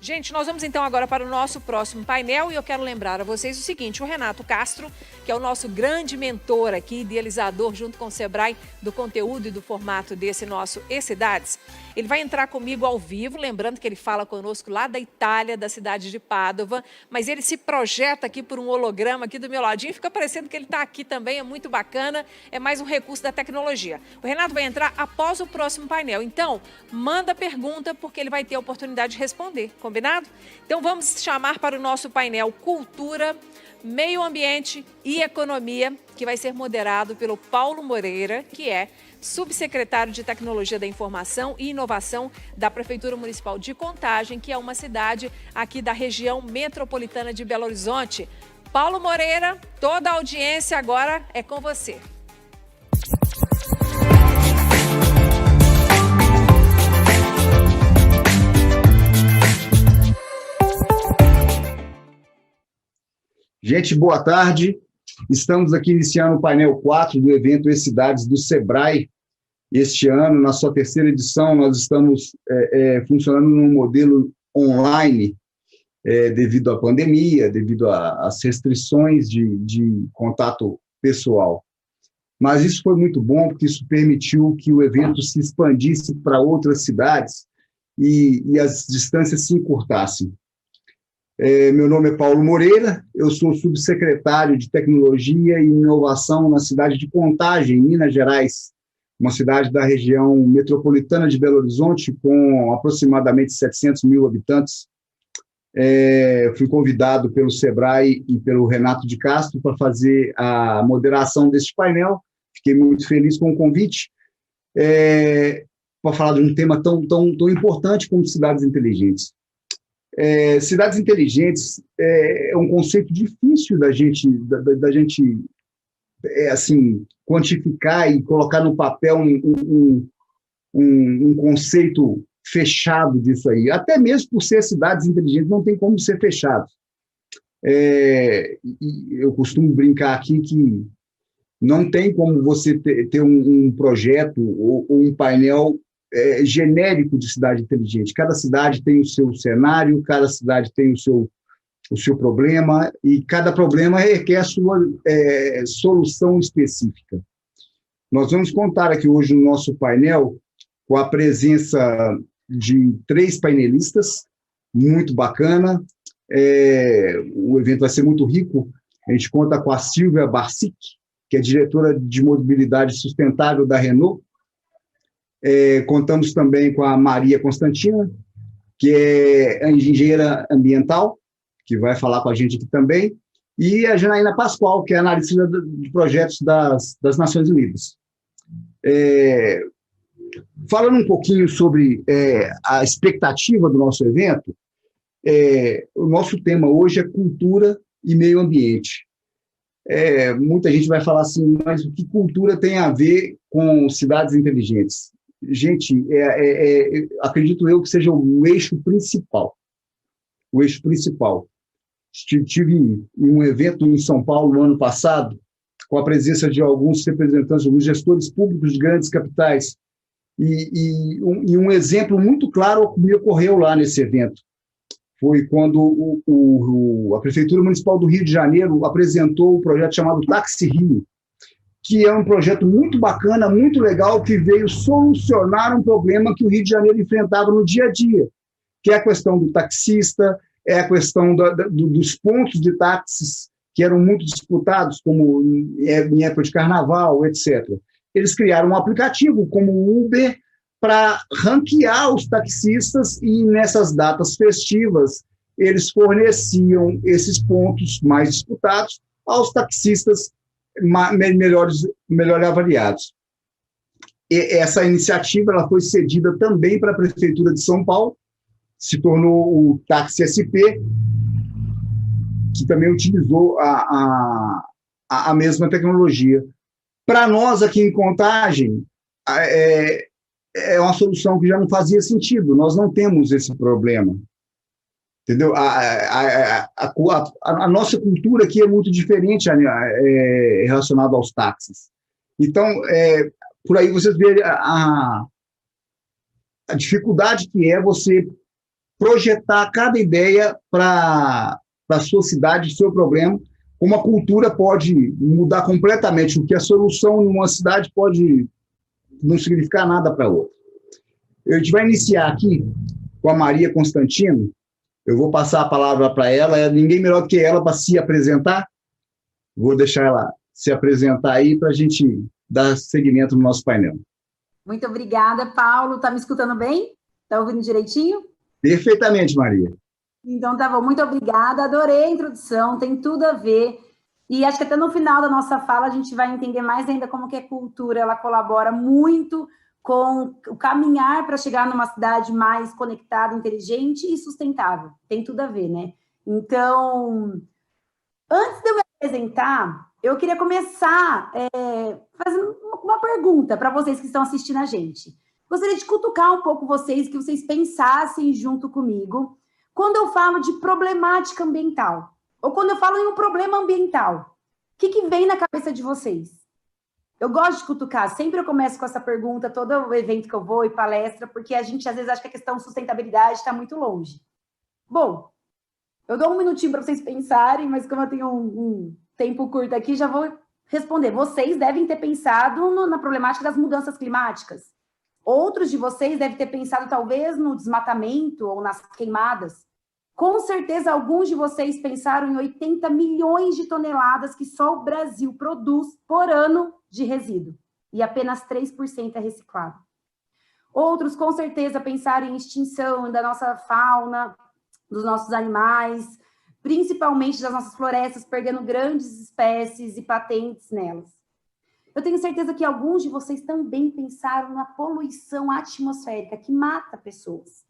Gente, nós vamos então agora para o nosso próximo painel e eu quero lembrar a vocês o seguinte, o Renato Castro, que é o nosso grande mentor aqui, idealizador junto com o Sebrae do conteúdo e do formato desse nosso E-Cidades, ele vai entrar comigo ao vivo, lembrando que ele fala conosco lá da Itália, da cidade de Pádua, mas ele se projeta aqui por um holograma aqui do meu ladinho, fica parecendo que ele está aqui também, é muito bacana, é mais um recurso da tecnologia. O Renato vai entrar após o próximo painel, então manda pergunta porque ele vai ter a oportunidade de responder, combinado? Então vamos chamar para o nosso painel Cultura, Meio Ambiente e Economia, que vai ser moderado pelo Paulo Moreira, que é subsecretário de Tecnologia da Informação e Inovação da Prefeitura Municipal de Contagem, que é uma cidade aqui da região metropolitana de Belo Horizonte. Paulo Moreira, toda a audiência agora é com você. Gente, boa tarde. Estamos aqui iniciando o painel 4 do evento E-Cidades do Sebrae. Este ano, na sua terceira edição, nós estamos funcionando num modelo online, devido à pandemia, devido às restrições de contato pessoal. Mas isso foi muito bom, porque isso permitiu que o evento se expandisse para outras cidades e as distâncias se encurtassem. Meu nome é Paulo Moreira, eu sou subsecretário de Tecnologia e Inovação na cidade de Contagem, Minas Gerais, uma cidade da região metropolitana de Belo Horizonte, com aproximadamente 700 mil habitantes. Fui convidado pelo Sebrae e pelo Renato de Castro para fazer a moderação deste painel, fiquei muito feliz com o convite, para falar de um tema tão importante como cidades inteligentes. Cidades inteligentes é um conceito difícil da gente assim, quantificar e colocar no papel um conceito fechado disso aí. Até mesmo por ser cidades inteligentes, não tem como ser fechado. Eu costumo brincar aqui que não tem como você ter um projeto ou um painel genérico de cidade inteligente. Cada cidade tem o seu cenário, cada cidade tem o seu problema, e cada problema requer a sua solução específica. Nós vamos contar aqui hoje no nosso painel com a presença de 3 painelistas, muito bacana. O evento vai ser muito rico. A gente conta com a Silvia Barsic, que é diretora de mobilidade sustentável da Renault. Contamos também com a Maria Constantina, que é engenheira ambiental, que vai falar com a gente aqui também, e a Janaína Pascoal, que é analista de projetos das Nações Unidas. Falando um pouquinho sobre a expectativa do nosso evento, o nosso tema hoje é cultura e meio ambiente. Muita gente vai falar assim, mas o que cultura tem a ver com cidades inteligentes? Gente, acredito eu que seja o eixo principal. O eixo principal. Estive em um evento em São Paulo no ano passado, com a presença de alguns representantes, alguns gestores públicos de grandes capitais, e um exemplo muito claro me ocorreu lá nesse evento. Foi quando a Prefeitura Municipal do Rio de Janeiro apresentou um projeto chamado Táxi Rio, que é um projeto muito bacana, muito legal, que veio solucionar um problema que o Rio de Janeiro enfrentava no dia a dia, que é a questão do taxista, é a questão dos pontos de táxis, que eram muito disputados, como em época de carnaval, etc. Eles criaram um aplicativo como o Uber para ranquear os taxistas, e nessas datas festivas eles forneciam esses pontos mais disputados aos taxistas melhor avaliados. Essa iniciativa ela foi cedida também para a Prefeitura de São Paulo, se tornou o Táxi SP, que também utilizou a mesma tecnologia. Para nós aqui em Contagem, é uma solução que já não fazia sentido, nós não temos esse problema. Entendeu? A nossa cultura aqui é muito diferente relacionada aos táxis. Então, por aí vocês veem a dificuldade que é você projetar cada ideia para a sua cidade, seu problema. Uma cultura pode mudar completamente, o que a solução em uma cidade pode não significar nada para outra. A gente vai iniciar aqui com a Maria Constantino. Eu vou passar a palavra para ela, ninguém melhor que ela para se apresentar. Vou deixar ela se apresentar aí para a gente dar seguimento no nosso painel. Muito obrigada, Paulo. Está me escutando bem? Está ouvindo direitinho? Perfeitamente, Maria. Então, tá bom. Muito obrigada. Adorei a introdução, tem tudo a ver. E acho que até no final da nossa fala a gente vai entender mais ainda como que a cultura ela colabora muito com o caminhar para chegar numa cidade mais conectada, inteligente e sustentável. Tem tudo a ver, né? Então, antes de eu me apresentar, eu queria começar fazendo uma pergunta para vocês que estão assistindo a gente. Gostaria de cutucar um pouco vocês, que vocês pensassem junto comigo, quando eu falo de problemática ambiental, ou quando eu falo em um problema ambiental, o que vem na cabeça de vocês? Eu gosto de cutucar, sempre eu começo com essa pergunta, todo o evento que eu vou e palestra, porque a gente às vezes acha que a questão de sustentabilidade está muito longe. Bom, eu dou um minutinho para vocês pensarem, mas como eu tenho um tempo curto aqui, já vou responder. Vocês devem ter pensado na problemática das mudanças climáticas. Outros de vocês devem ter pensado, talvez, no desmatamento ou nas queimadas. Com certeza, alguns de vocês pensaram em 80 milhões de toneladas que só o Brasil produz por ano de resíduo. E apenas 3% é reciclado. Outros, com certeza, pensaram em extinção da nossa fauna, dos nossos animais, principalmente das nossas florestas, perdendo grandes espécies e patentes nelas. Eu tenho certeza que alguns de vocês também pensaram na poluição atmosférica, que mata pessoas.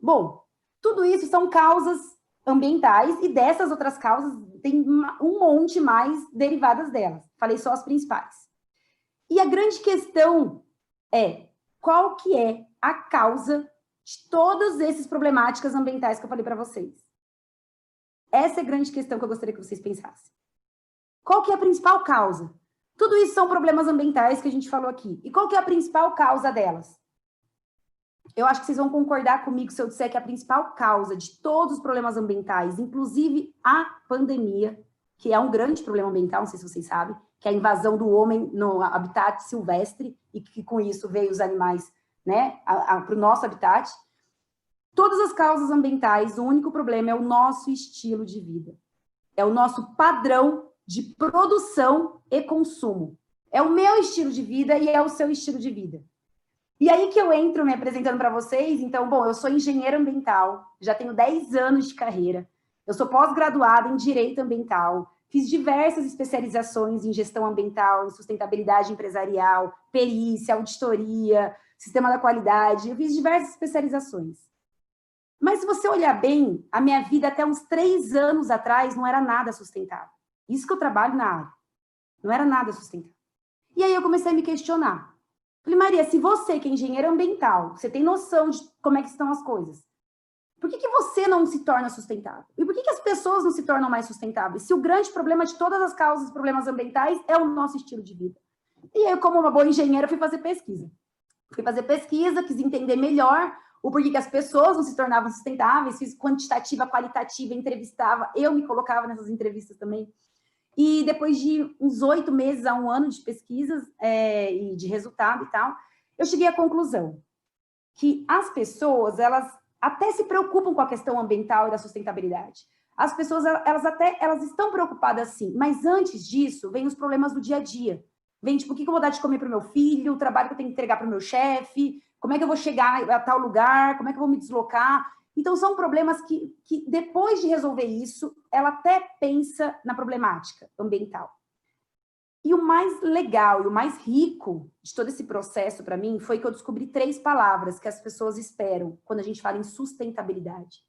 Bom, tudo isso são causas ambientais, e dessas outras causas tem um monte mais derivadas delas. Falei só as principais. E a grande questão é, qual que é a causa de todas essas problemáticas ambientais que eu falei para vocês? Essa é a grande questão que eu gostaria que vocês pensassem. Qual que é a principal causa? Tudo isso são problemas ambientais que a gente falou aqui. E qual que é a principal causa delas? Eu acho que vocês vão concordar comigo se eu disser que a principal causa de todos os problemas ambientais, inclusive a pandemia, que é um grande problema ambiental, não sei se vocês sabem, que é a invasão do homem no habitat silvestre, e que com isso veio os animais, né, para o nosso habitat. Todas as causas ambientais, o único problema é o nosso estilo de vida. É o nosso padrão de produção e consumo. É o meu estilo de vida e é o seu estilo de vida. E aí que eu entro me apresentando para vocês. Então, bom, eu sou engenheira ambiental, já tenho 10 anos de carreira, eu sou pós-graduada em Direito Ambiental, fiz diversas especializações em gestão ambiental, em sustentabilidade empresarial, perícia, auditoria, sistema da qualidade, eu fiz diversas especializações. Mas se você olhar bem, a minha vida até uns 3 anos atrás não era nada sustentável. Isso que eu trabalho na área. Não era nada sustentável. E aí eu comecei a me questionar. Falei, Maria, se você que é engenheira ambiental, você tem noção de como é que estão as coisas, por que você não se torna sustentável? E por que as pessoas não se tornam mais sustentáveis? Se o grande problema de todas as causas dos problemas ambientais é o nosso estilo de vida. E eu, como uma boa engenheira, fui fazer pesquisa. Quis entender melhor o porquê que as pessoas não se tornavam sustentáveis, fiz quantitativa, qualitativa, entrevistava, eu me colocava nessas entrevistas também. E depois de uns 8 meses a 1 ano de pesquisas e de resultado e tal, eu cheguei à conclusão que as pessoas, elas até se preocupam com a questão ambiental e da sustentabilidade. As pessoas, elas estão preocupadas sim, mas antes disso, vem os problemas do dia a dia. Vem, tipo, o que eu vou dar de comer para o meu filho, o trabalho que eu tenho que entregar para o meu chefe, como é que eu vou chegar a tal lugar, como é que eu vou me deslocar. Então, são problemas que depois de resolver isso, ela até pensa na problemática ambiental. E o mais legal e o mais rico de todo esse processo, para mim, foi que eu descobri 3 palavras que as pessoas esperam quando a gente fala em sustentabilidade.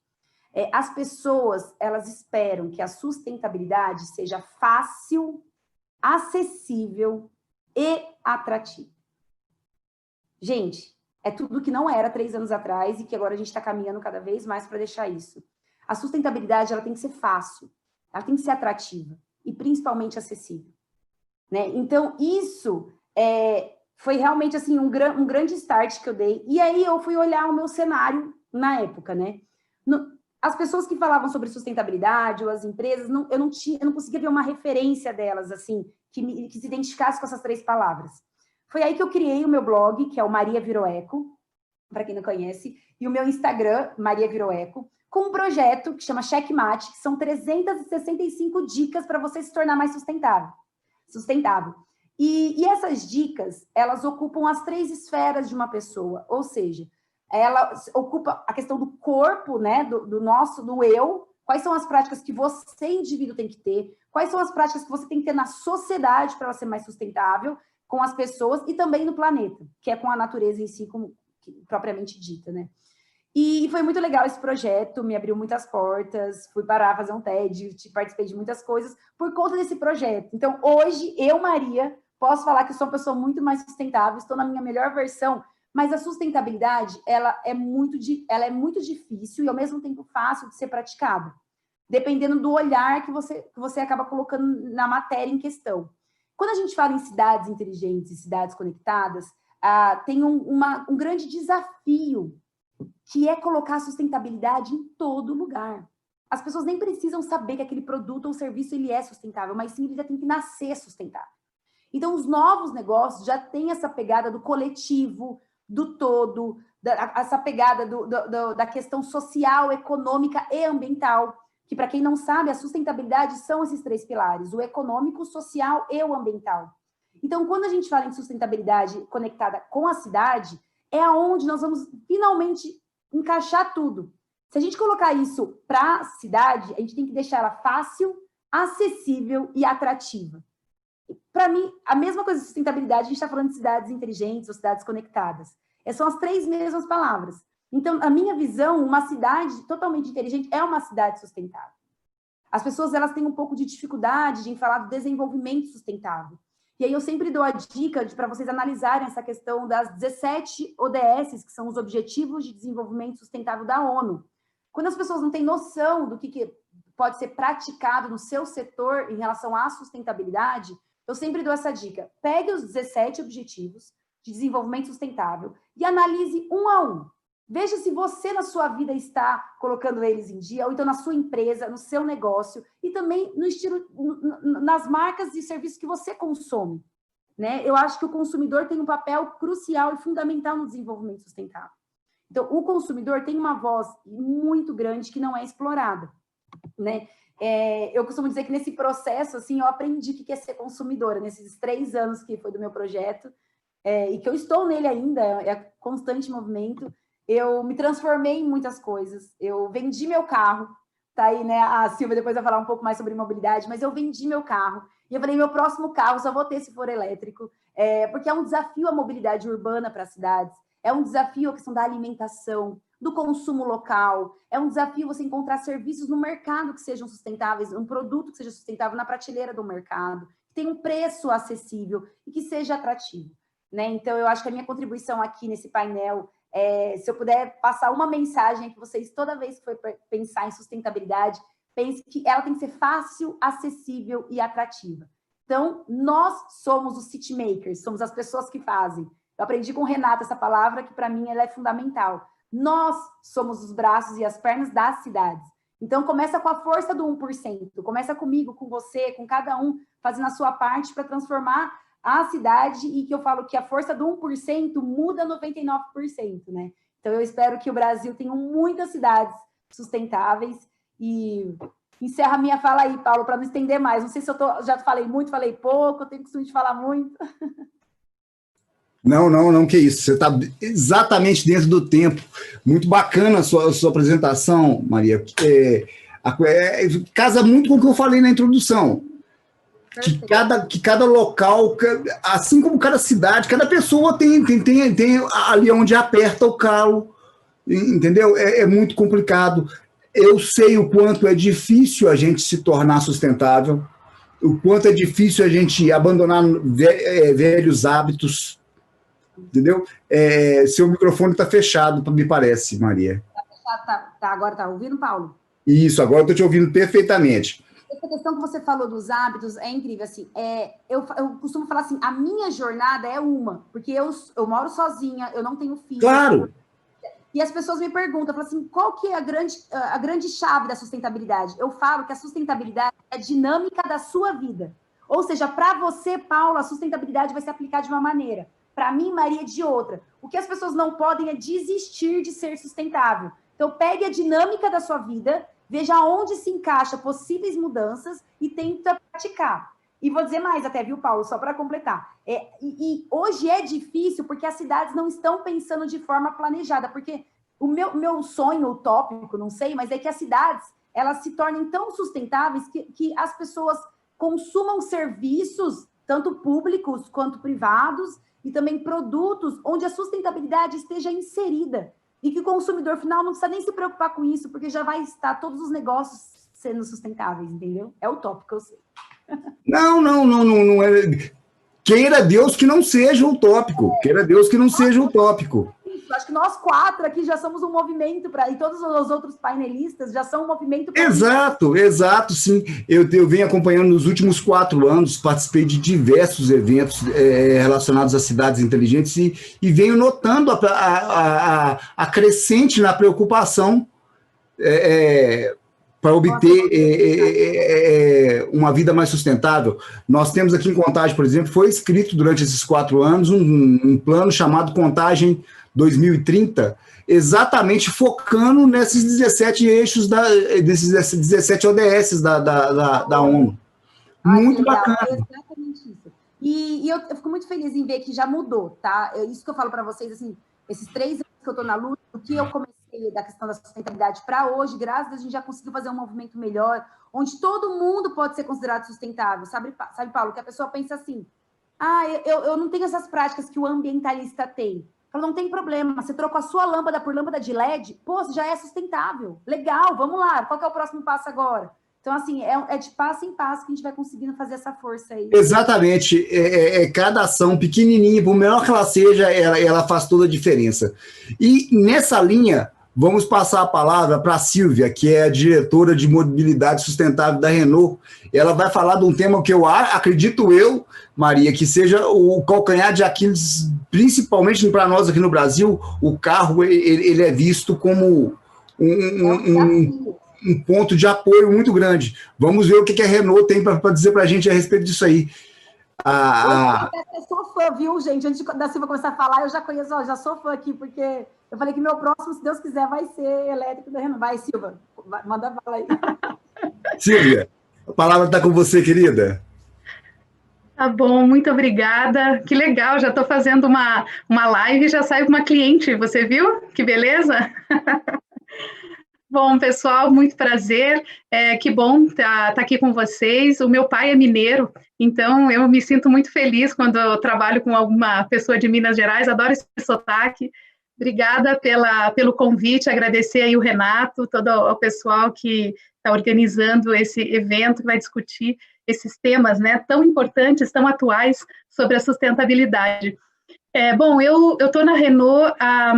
As pessoas, elas esperam que a sustentabilidade seja fácil, acessível e atrativa. Gente, é tudo que não era 3 anos atrás e que agora a gente está caminhando cada vez mais para deixar isso. A sustentabilidade, ela tem que ser fácil, ela tem que ser atrativa e principalmente acessível. Né? Então, isso foi realmente assim, um grande start que eu dei. E aí eu fui olhar o meu cenário na época, né? as pessoas que falavam sobre sustentabilidade, ou as empresas, eu não conseguia ver uma referência delas, assim, que se identificasse com essas 3 palavras. Foi aí que eu criei o meu blog, que é o Maria Virou Eco, para quem não conhece, e o meu Instagram, Maria Virou Eco, com um projeto que chama Checkmate, que são 365 dicas para você se tornar mais sustentável. E essas dicas, elas ocupam as 3 esferas de uma pessoa, ou seja, ela ocupa a questão do corpo, né, do eu, quais são as práticas que você, indivíduo, tem que ter, quais são as práticas que você tem que ter na sociedade para ela ser mais sustentável, com as pessoas e também no planeta, que é com a natureza em si, propriamente dita, né? E foi muito legal esse projeto, me abriu muitas portas, fui parar, fazer um TED, participei de muitas coisas por conta desse projeto. Então, hoje, eu, Maria, posso falar que sou uma pessoa muito mais sustentável, estou na minha melhor versão, mas a sustentabilidade, ela é muito difícil e, ao mesmo tempo, fácil de ser praticada, dependendo do olhar que você acaba colocando na matéria em questão. Quando a gente fala em cidades inteligentes e cidades conectadas, tem um grande desafio, que é colocar a sustentabilidade em todo lugar. As pessoas nem precisam saber que aquele produto ou serviço ele é sustentável, mas sim ele já tem que nascer sustentável. Então, os novos negócios já têm essa pegada do coletivo, do todo, essa pegada da questão social, econômica e ambiental, que, para quem não sabe, a sustentabilidade são esses 3 pilares, o econômico, o social e o ambiental. Então, quando a gente fala em sustentabilidade conectada com a cidade, é aonde nós vamos finalmente encaixar tudo. Se a gente colocar isso para a cidade, a gente tem que deixar ela fácil, acessível e atrativa. Para mim, a mesma coisa de sustentabilidade, a gente está falando de cidades inteligentes ou cidades conectadas. São as 3 mesmas palavras. Então, a minha visão, uma cidade totalmente inteligente é uma cidade sustentável. As pessoas elas têm um pouco de dificuldade em falar do desenvolvimento sustentável. E aí eu sempre dou a dica para vocês analisarem essa questão das 17 ODS, que são os Objetivos de Desenvolvimento Sustentável da ONU. Quando as pessoas não têm noção do que pode ser praticado no seu setor em relação à sustentabilidade, eu sempre dou essa dica. Pegue os 17 Objetivos de Desenvolvimento Sustentável e analise um a um. Veja se você, na sua vida, está colocando eles em dia, ou então na sua empresa, no seu negócio, e também no estilo, nas marcas e serviços que você consome. Né? Eu acho que o consumidor tem um papel crucial e fundamental no desenvolvimento sustentável. Então, o consumidor tem uma voz muito grande que não é explorada. Né? Eu costumo dizer que nesse processo, assim, eu aprendi o que é ser consumidora, nesses 3 anos que foi do meu projeto, e que eu estou nele ainda, é constante movimento. Eu me transformei em muitas coisas. Eu vendi meu carro, tá aí, né? A Silvia depois vai falar um pouco mais sobre mobilidade, mas eu vendi meu carro. E eu falei, meu próximo carro só vou ter se for elétrico, porque é um desafio a mobilidade urbana para as cidades, é um desafio a questão da alimentação, do consumo local, é um desafio você encontrar serviços no mercado que sejam sustentáveis, um produto que seja sustentável na prateleira do mercado, que tenha um preço acessível e que seja atrativo. Né? Então, eu acho que a minha contribuição aqui nesse painel se eu puder passar uma mensagem que vocês, toda vez que for pensar em sustentabilidade, pense que ela tem que ser fácil, acessível e atrativa. Então, nós somos os city makers, somos as pessoas que fazem. Eu aprendi com o Renato essa palavra que, para mim, ela é fundamental. Nós somos os braços e as pernas das cidades. Então, começa com a força do 1%. Começa comigo, com você, com cada um, fazendo a sua parte para transformar a cidade, e que eu falo que a força do 1% muda 99%, né? Então, eu espero que o Brasil tenha muitas cidades sustentáveis. E encerra a minha fala aí, Paulo, para não estender mais. Não sei se eu já falei muito, falei pouco, eu tenho costume de falar muito. Não, que isso. Você está exatamente dentro do tempo. Muito bacana a sua apresentação, Maria. Casa muito com o que eu falei na introdução. Que cada local, assim como cada cidade, cada pessoa tem ali onde aperta o calo, entendeu? É muito complicado. Eu sei o quanto é difícil a gente se tornar sustentável, o quanto é difícil a gente abandonar velhos hábitos, entendeu? Seu microfone está fechado, me parece, Maria. Agora está ouvindo, Paulo? Isso, agora estou te ouvindo perfeitamente. Essa questão que você falou dos hábitos é incrível, assim, eu costumo falar assim, a minha jornada é uma, porque eu moro sozinha, eu não tenho filho. Claro! E as pessoas me perguntam, falam assim, qual que é a grande chave da sustentabilidade? Eu falo que a sustentabilidade é a dinâmica da sua vida. Ou seja, para você, Paulo, a sustentabilidade vai se aplicar de uma maneira. Para mim, Maria, de outra. O que as pessoas não podem é desistir de ser sustentável. Então, pegue a dinâmica da sua vida, veja onde se encaixa possíveis mudanças e tenta praticar. E vou dizer mais até, viu, Paulo, só para completar. E hoje é difícil porque as cidades não estão pensando de forma planejada, porque o meu sonho utópico, não sei, mas é que as cidades elas se tornem tão sustentáveis que as pessoas consumam serviços, tanto públicos quanto privados, e também produtos onde a sustentabilidade esteja inserida. E que o consumidor final não precisa nem se preocupar com isso, porque já vai estar todos os negócios sendo sustentáveis, entendeu? É utópico, eu sei. Não é. Queira Deus que não seja utópico. Queira Deus que não seja utópico. Acho que nós 4 aqui já somos um movimento e todos os outros painelistas já são um movimento. Exato, sim. Eu venho acompanhando nos últimos 4 anos, participei de diversos eventos relacionados às cidades inteligentes e venho notando a crescente na preocupação para obter uma vida mais sustentável. Nós temos aqui em Contagem, por exemplo, foi escrito durante esses 4 anos um plano chamado Contagem 2030, exatamente focando nesses 17 eixos, desses 17 ODS da ONU. Muito bacana. É exatamente isso. E eu fico muito feliz em ver que já mudou, tá? É isso que eu falo para vocês, assim, esses 3 anos que eu estou na luta, o que eu comecei da questão da sustentabilidade para hoje, graças a Deus, a gente já conseguiu fazer um movimento melhor, onde todo mundo pode ser considerado sustentável. Sabe, Paulo, que a pessoa pensa assim, eu não tenho essas práticas que o ambientalista tem. Não tem problema, você trocou a sua lâmpada por lâmpada de LED, você já é sustentável. Legal, vamos lá, qual que é o próximo passo agora? Então, assim, é de passo em passo que a gente vai conseguindo fazer essa força aí. Exatamente, cada ação pequenininha, por menor que ela seja, ela faz toda a diferença. E nessa linha, vamos passar a palavra para a Silvia, que é a diretora de mobilidade sustentável da Renault. Ela vai falar de um tema que eu acredito, Maria, que seja o calcanhar de Aquiles, principalmente para nós aqui no Brasil. O carro ele é visto como um ponto de apoio muito grande. Vamos ver o que a Renault tem para dizer para a gente a respeito disso aí. Eu sou fã, viu, gente? Antes da Silvia começar a falar, eu já conheço, já sou fã aqui, porque eu falei que meu próximo, se Deus quiser, vai ser elétrico da Renault. Vai, Silvia, manda bala aí. Silvia, a palavra está com você, querida. Tá bom, muito obrigada. Que legal, já estou fazendo uma live e já saio com uma cliente, você viu? Que beleza? Bom, pessoal, muito prazer. Que bom estar aqui com vocês. O meu pai é mineiro, então eu me sinto muito feliz quando eu trabalho com alguma pessoa de Minas Gerais. Adoro esse sotaque. Obrigada pelo convite, agradecer aí o Renato, todo o pessoal que está organizando esse evento, que vai discutir esses temas, né, tão importantes, tão atuais, sobre a sustentabilidade. Bom, eu estou na Renault há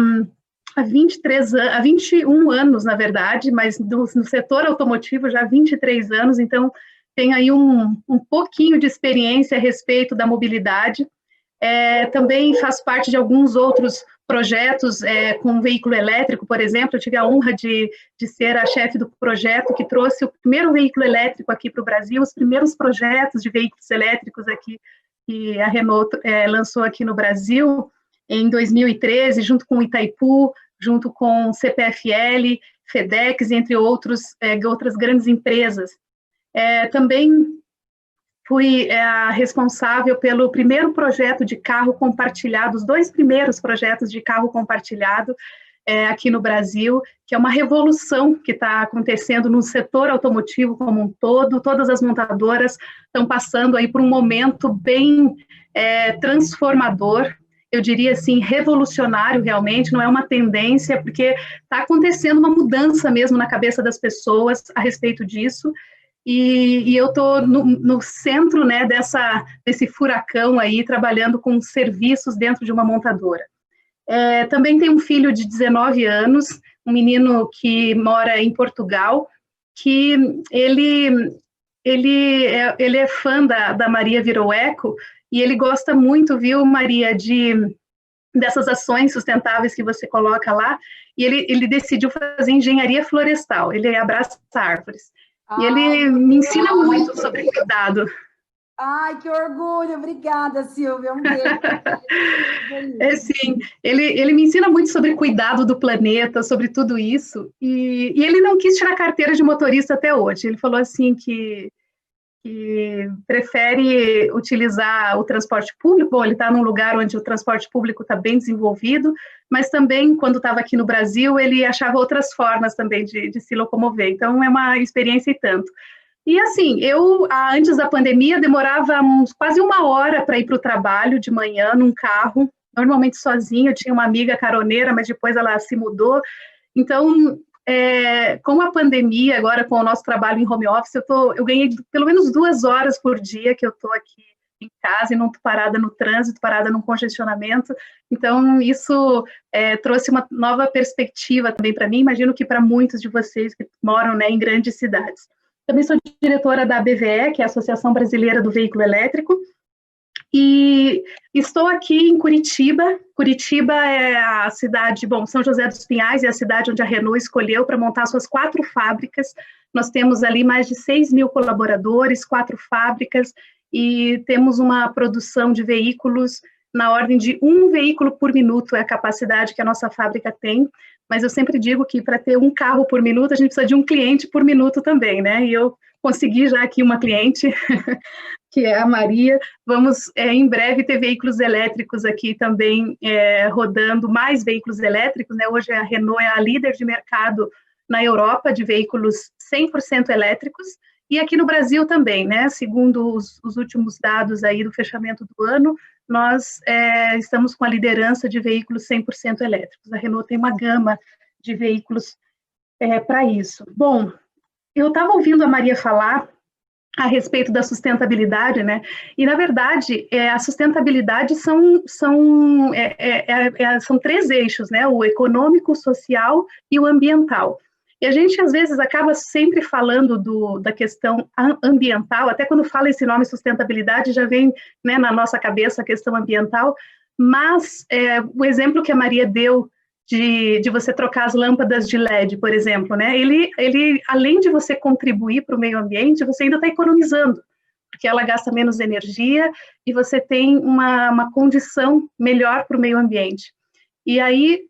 21 anos, na verdade, mas no setor automotivo já há 23 anos, então tenho aí um pouquinho de experiência a respeito da mobilidade. Também faço parte de alguns outros projetos com veículo elétrico, por exemplo. Eu tive a honra de ser a chefe do projeto que trouxe o primeiro veículo elétrico aqui para o Brasil, os primeiros projetos de veículos elétricos aqui que a Renault lançou aqui no Brasil em 2013, junto com o Itaipu, junto com CPFL, FedEx, entre outras grandes empresas. Também fui a responsável pelo primeiro projeto de carro compartilhado, os 2 primeiros projetos de carro compartilhado aqui no Brasil, que é uma revolução que está acontecendo no setor automotivo como um todo. Todas as montadoras estão passando aí por um momento bem transformador, eu diria assim, revolucionário realmente, não é uma tendência, porque está acontecendo uma mudança mesmo na cabeça das pessoas a respeito disso. E eu estou no centro, né, desse furacão aí, trabalhando com serviços dentro de uma montadora. Também tenho um filho de 19 anos, um menino que mora em Portugal, que ele é fã da Maria Virou Eco, e ele gosta muito, viu, Maria, dessas ações sustentáveis que você coloca lá. e ele decidiu fazer engenharia florestal, ele abraça árvores. E ele me ensina muito sobre cuidado. Ai, que orgulho! Obrigada, Silvia. Um beijo. Sim, ele me ensina muito sobre cuidado do planeta, sobre tudo isso. E ele não quis tirar carteira de motorista até hoje. Ele falou assim que prefere utilizar o transporte público. Bom, ele está num lugar onde o transporte público está bem desenvolvido, mas também, quando estava aqui no Brasil, ele achava outras formas também de se locomover. Então, é uma experiência e tanto. E assim, eu, antes da pandemia, demorava quase 1 hora para ir para o trabalho de manhã, num carro, normalmente sozinha. Eu tinha uma amiga caroneira, mas depois ela se mudou. Então, com a pandemia, agora com o nosso trabalho em home office, eu ganhei pelo menos 2 horas por dia que eu estou aqui em casa e não estou parada no trânsito, parada num congestionamento. Então, isso trouxe uma nova perspectiva também para mim, imagino que para muitos de vocês que moram, né, em grandes cidades. Também sou diretora da ABVE, que é a Associação Brasileira do Veículo Elétrico, e estou aqui em Curitiba. Curitiba é a cidade, bom, São José dos Pinhais é a cidade onde a Renault escolheu para montar suas 4 fábricas. Nós temos ali mais de 6.000 colaboradores, 4 fábricas, e temos uma produção de veículos na ordem de 1 veículo por minuto, é a capacidade que a nossa fábrica tem. Mas eu sempre digo que para ter 1 carro por minuto, a gente precisa de 1 cliente por minuto também, né? E eu consegui já aqui uma cliente, que é a Maria. Vamos, em breve, ter veículos elétricos aqui também, rodando, mais veículos elétricos, né? Hoje a Renault é a líder de mercado na Europa de veículos 100% elétricos, e aqui no Brasil também, né? Segundo os últimos dados aí do fechamento do ano, nós estamos com a liderança de veículos 100% elétricos. A Renault tem uma gama de veículos para isso. Bom, eu estava ouvindo a Maria falar a respeito da sustentabilidade, né? E, na verdade, a sustentabilidade são 3 eixos, né? O econômico, o social e o ambiental. E a gente, às vezes, acaba sempre falando da questão ambiental, até quando fala esse nome sustentabilidade, já vem, né, na nossa cabeça a questão ambiental, mas o exemplo que a Maria deu de você trocar as lâmpadas de LED, por exemplo, né, ele além de você contribuir para o meio ambiente, você ainda está economizando, porque ela gasta menos energia e você tem uma condição melhor para o meio ambiente. E aí,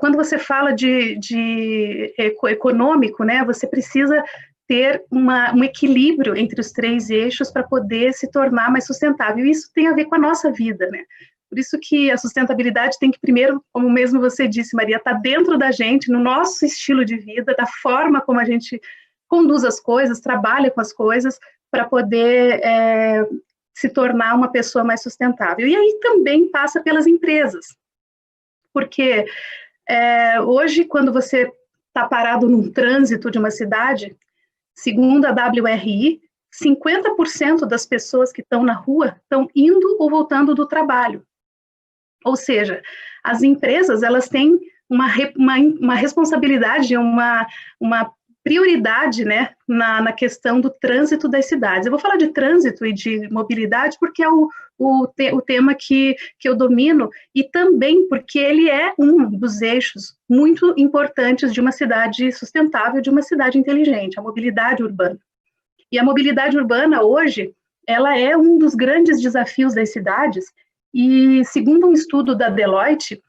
quando você fala de econômico, né, você precisa ter um equilíbrio entre os 3 eixos para poder se tornar mais sustentável. E isso tem a ver com a nossa vida, né? Por isso que a sustentabilidade tem que, primeiro, como mesmo você disse, Maria, estar dentro da gente, no nosso estilo de vida, da forma como a gente conduz as coisas, trabalha com as coisas, para poder se tornar uma pessoa mais sustentável. E aí também passa pelas empresas. Porque hoje, quando você está parado num trânsito de uma cidade, segundo a WRI, 50% das pessoas que estão na rua estão indo ou voltando do trabalho. Ou seja, as empresas, elas têm uma responsabilidade, uma prioridade, né, na questão do trânsito das cidades. Eu vou falar de trânsito e de mobilidade porque é o tema que eu domino, e também porque ele é um dos eixos muito importantes de uma cidade sustentável, de uma cidade inteligente, a mobilidade urbana. E a mobilidade urbana, hoje, ela é um dos grandes desafios das cidades, e segundo um estudo da Deloitte,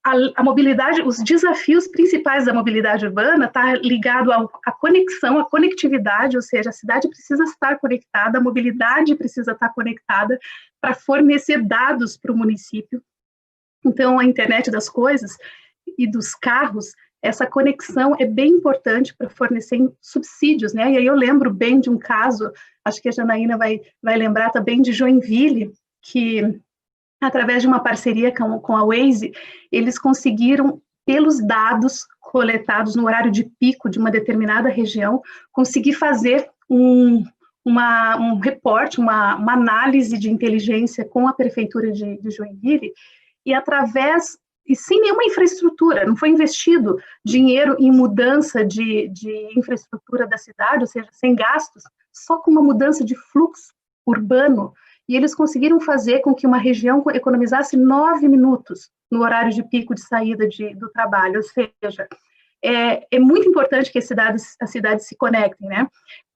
a mobilidade, os desafios principais da mobilidade urbana está ligado à conexão, à conectividade, ou seja, a cidade precisa estar conectada, a mobilidade precisa estar conectada para fornecer dados para o município. Então, a internet das coisas e dos carros, essa conexão é bem importante para fornecer subsídios, né? E aí eu lembro bem de um caso, acho que a Janaína vai lembrar também, de Joinville, que através de uma parceria com a Waze, eles conseguiram, pelos dados coletados no horário de pico de uma determinada região, conseguir fazer um reporte, uma análise de inteligência com a prefeitura de Joinville, e sem nenhuma infraestrutura, não foi investido dinheiro em mudança de infraestrutura da cidade, ou seja, sem gastos, só com uma mudança de fluxo urbano. e eles conseguiram fazer com que uma região economizasse 9 minutos no horário de pico de saída do trabalho, ou seja, é muito importante que as cidades se conectem, né?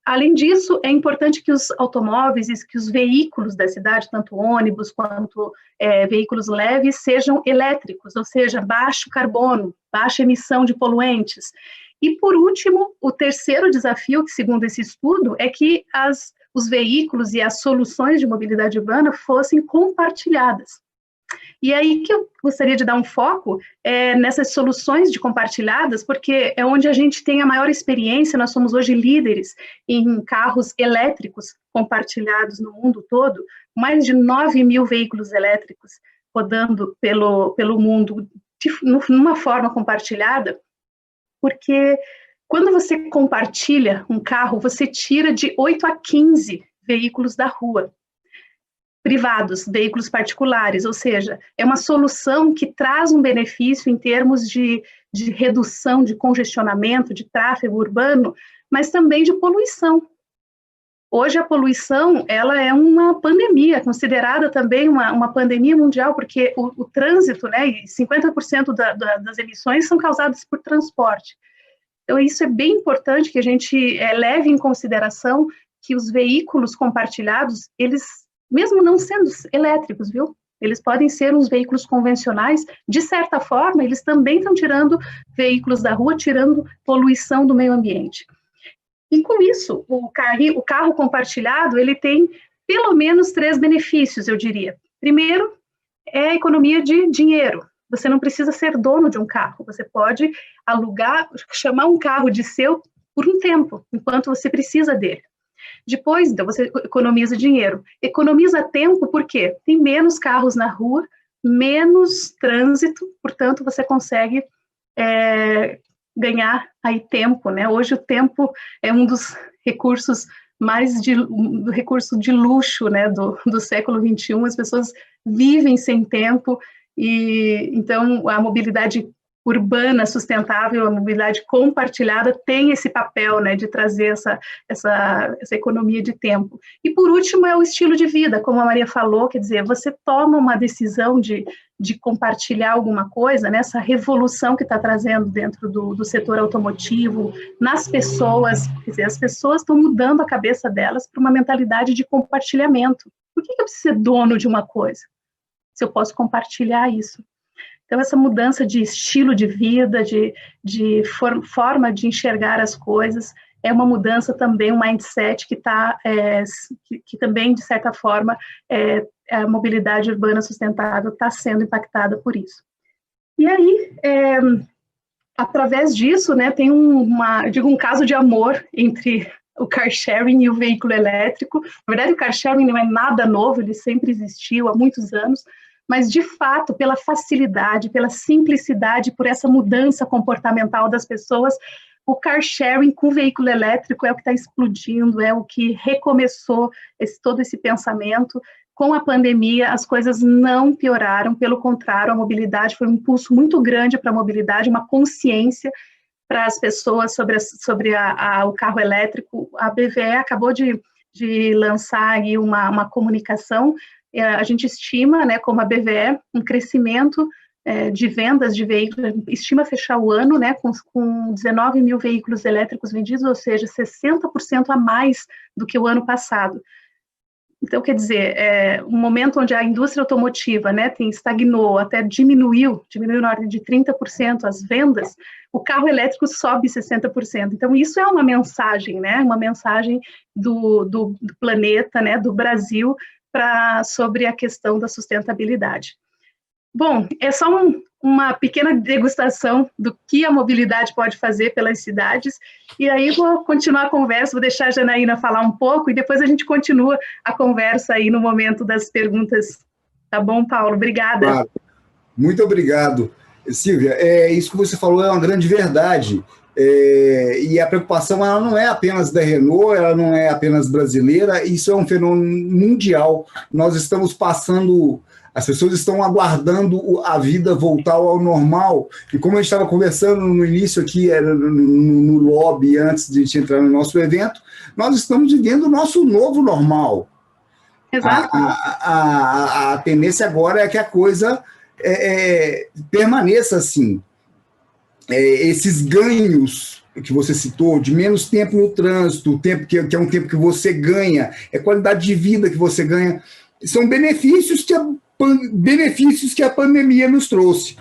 Além disso, é importante que os automóveis e que os veículos da cidade, tanto ônibus quanto veículos leves, sejam elétricos, ou seja, baixo carbono, baixa emissão de poluentes. E, por último, o terceiro desafio, que segundo esse estudo, é que os veículos e as soluções de mobilidade urbana fossem compartilhadas. E aí que eu gostaria de dar um foco nessas soluções de compartilhadas, porque é onde a gente tem a maior experiência. Nós somos hoje líderes em carros elétricos compartilhados no mundo todo, mais de 9 mil veículos elétricos rodando pelo mundo numa forma compartilhada, porque quando você compartilha um carro, você tira de 8 a 15 veículos da rua, privados, veículos particulares, ou seja, é uma solução que traz um benefício em termos de redução de congestionamento, de tráfego urbano, mas também de poluição. Hoje a poluição, ela é uma pandemia, considerada também uma pandemia mundial, porque o trânsito, né, e 50% das emissões são causadas por transporte. Então isso é bem importante que a gente leve em consideração que os veículos compartilhados, eles, mesmo não sendo elétricos, viu? Eles podem ser uns veículos convencionais, de certa forma, eles também estão tirando veículos da rua, tirando poluição do meio ambiente. E com isso, o carro compartilhado, ele tem pelo menos 3 benefícios, eu diria. Primeiro, é a economia de dinheiro. Você não precisa ser dono de um carro, você pode alugar, chamar um carro de seu por um tempo, enquanto você precisa dele. Depois, então, você economiza dinheiro. Economiza tempo, por quê? Tem menos carros na rua, menos trânsito, portanto, você consegue ganhar aí tempo, né? Hoje o tempo é um dos recursos do recurso de luxo, né, do século XXI. As pessoas vivem sem tempo, e então a mobilidade urbana sustentável, a mobilidade compartilhada tem esse papel, né, de trazer essa economia de tempo. E por último é o estilo de vida, como a Maria falou, quer dizer, você toma uma decisão de compartilhar alguma coisa, né, essa revolução que está trazendo dentro do setor automotivo, nas pessoas, quer dizer, as pessoas estão mudando a cabeça delas para uma mentalidade de compartilhamento. Por que eu preciso ser dono de uma coisa, se eu posso compartilhar isso? Então, essa mudança de estilo de vida, de forma de enxergar as coisas, é uma mudança também, um mindset que também, de certa forma, a mobilidade urbana sustentável está sendo impactada por isso. E aí, através disso, né, tem um caso de amor entre o car sharing e o veículo elétrico. Na verdade, o car sharing não é nada novo, ele sempre existiu há muitos anos, mas, de fato, pela facilidade, pela simplicidade, por essa mudança comportamental das pessoas, o car sharing com veículo elétrico é o que está explodindo, é o que recomeçou todo esse pensamento. Com a pandemia, as coisas não pioraram, pelo contrário, a mobilidade foi um impulso muito grande para a mobilidade, uma consciência para as pessoas sobre o carro elétrico. A BVE acabou de lançar aí uma comunicação. A gente estima, né, como a BVE, um crescimento de vendas de veículos, estima fechar o ano, né, com 19 mil veículos elétricos vendidos, ou seja, 60% a mais do que o ano passado. Então, quer dizer, um momento onde a indústria automotiva, né, estagnou, até diminuiu na ordem de 30% as vendas, o carro elétrico sobe 60%. Então, isso é uma mensagem, né, uma mensagem do planeta, né, do Brasil, sobre a questão da sustentabilidade. Bom, é só uma pequena degustação do que a mobilidade pode fazer pelas cidades, e aí vou continuar a conversa, vou deixar a Janaína falar um pouco, e depois a gente continua a conversa aí no momento das perguntas. Tá bom, Paulo? Obrigada. Claro. Muito obrigado, Silvia. Isso que você falou é uma grande verdade. E a preocupação ela não é apenas da Renault, ela não é apenas brasileira, isso é um fenômeno mundial. Nós estamos passando, as pessoas estão aguardando a vida voltar ao normal, e como a gente estava conversando no início aqui, no lobby, antes de a gente entrar no nosso evento, nós estamos vivendo o nosso novo normal. Exato. A tendência agora é que a coisa permaneça assim. Esses ganhos que você citou, de menos tempo no trânsito, o tempo que é um tempo que você ganha, qualidade de vida que você ganha, são benefícios que a pandemia nos trouxe.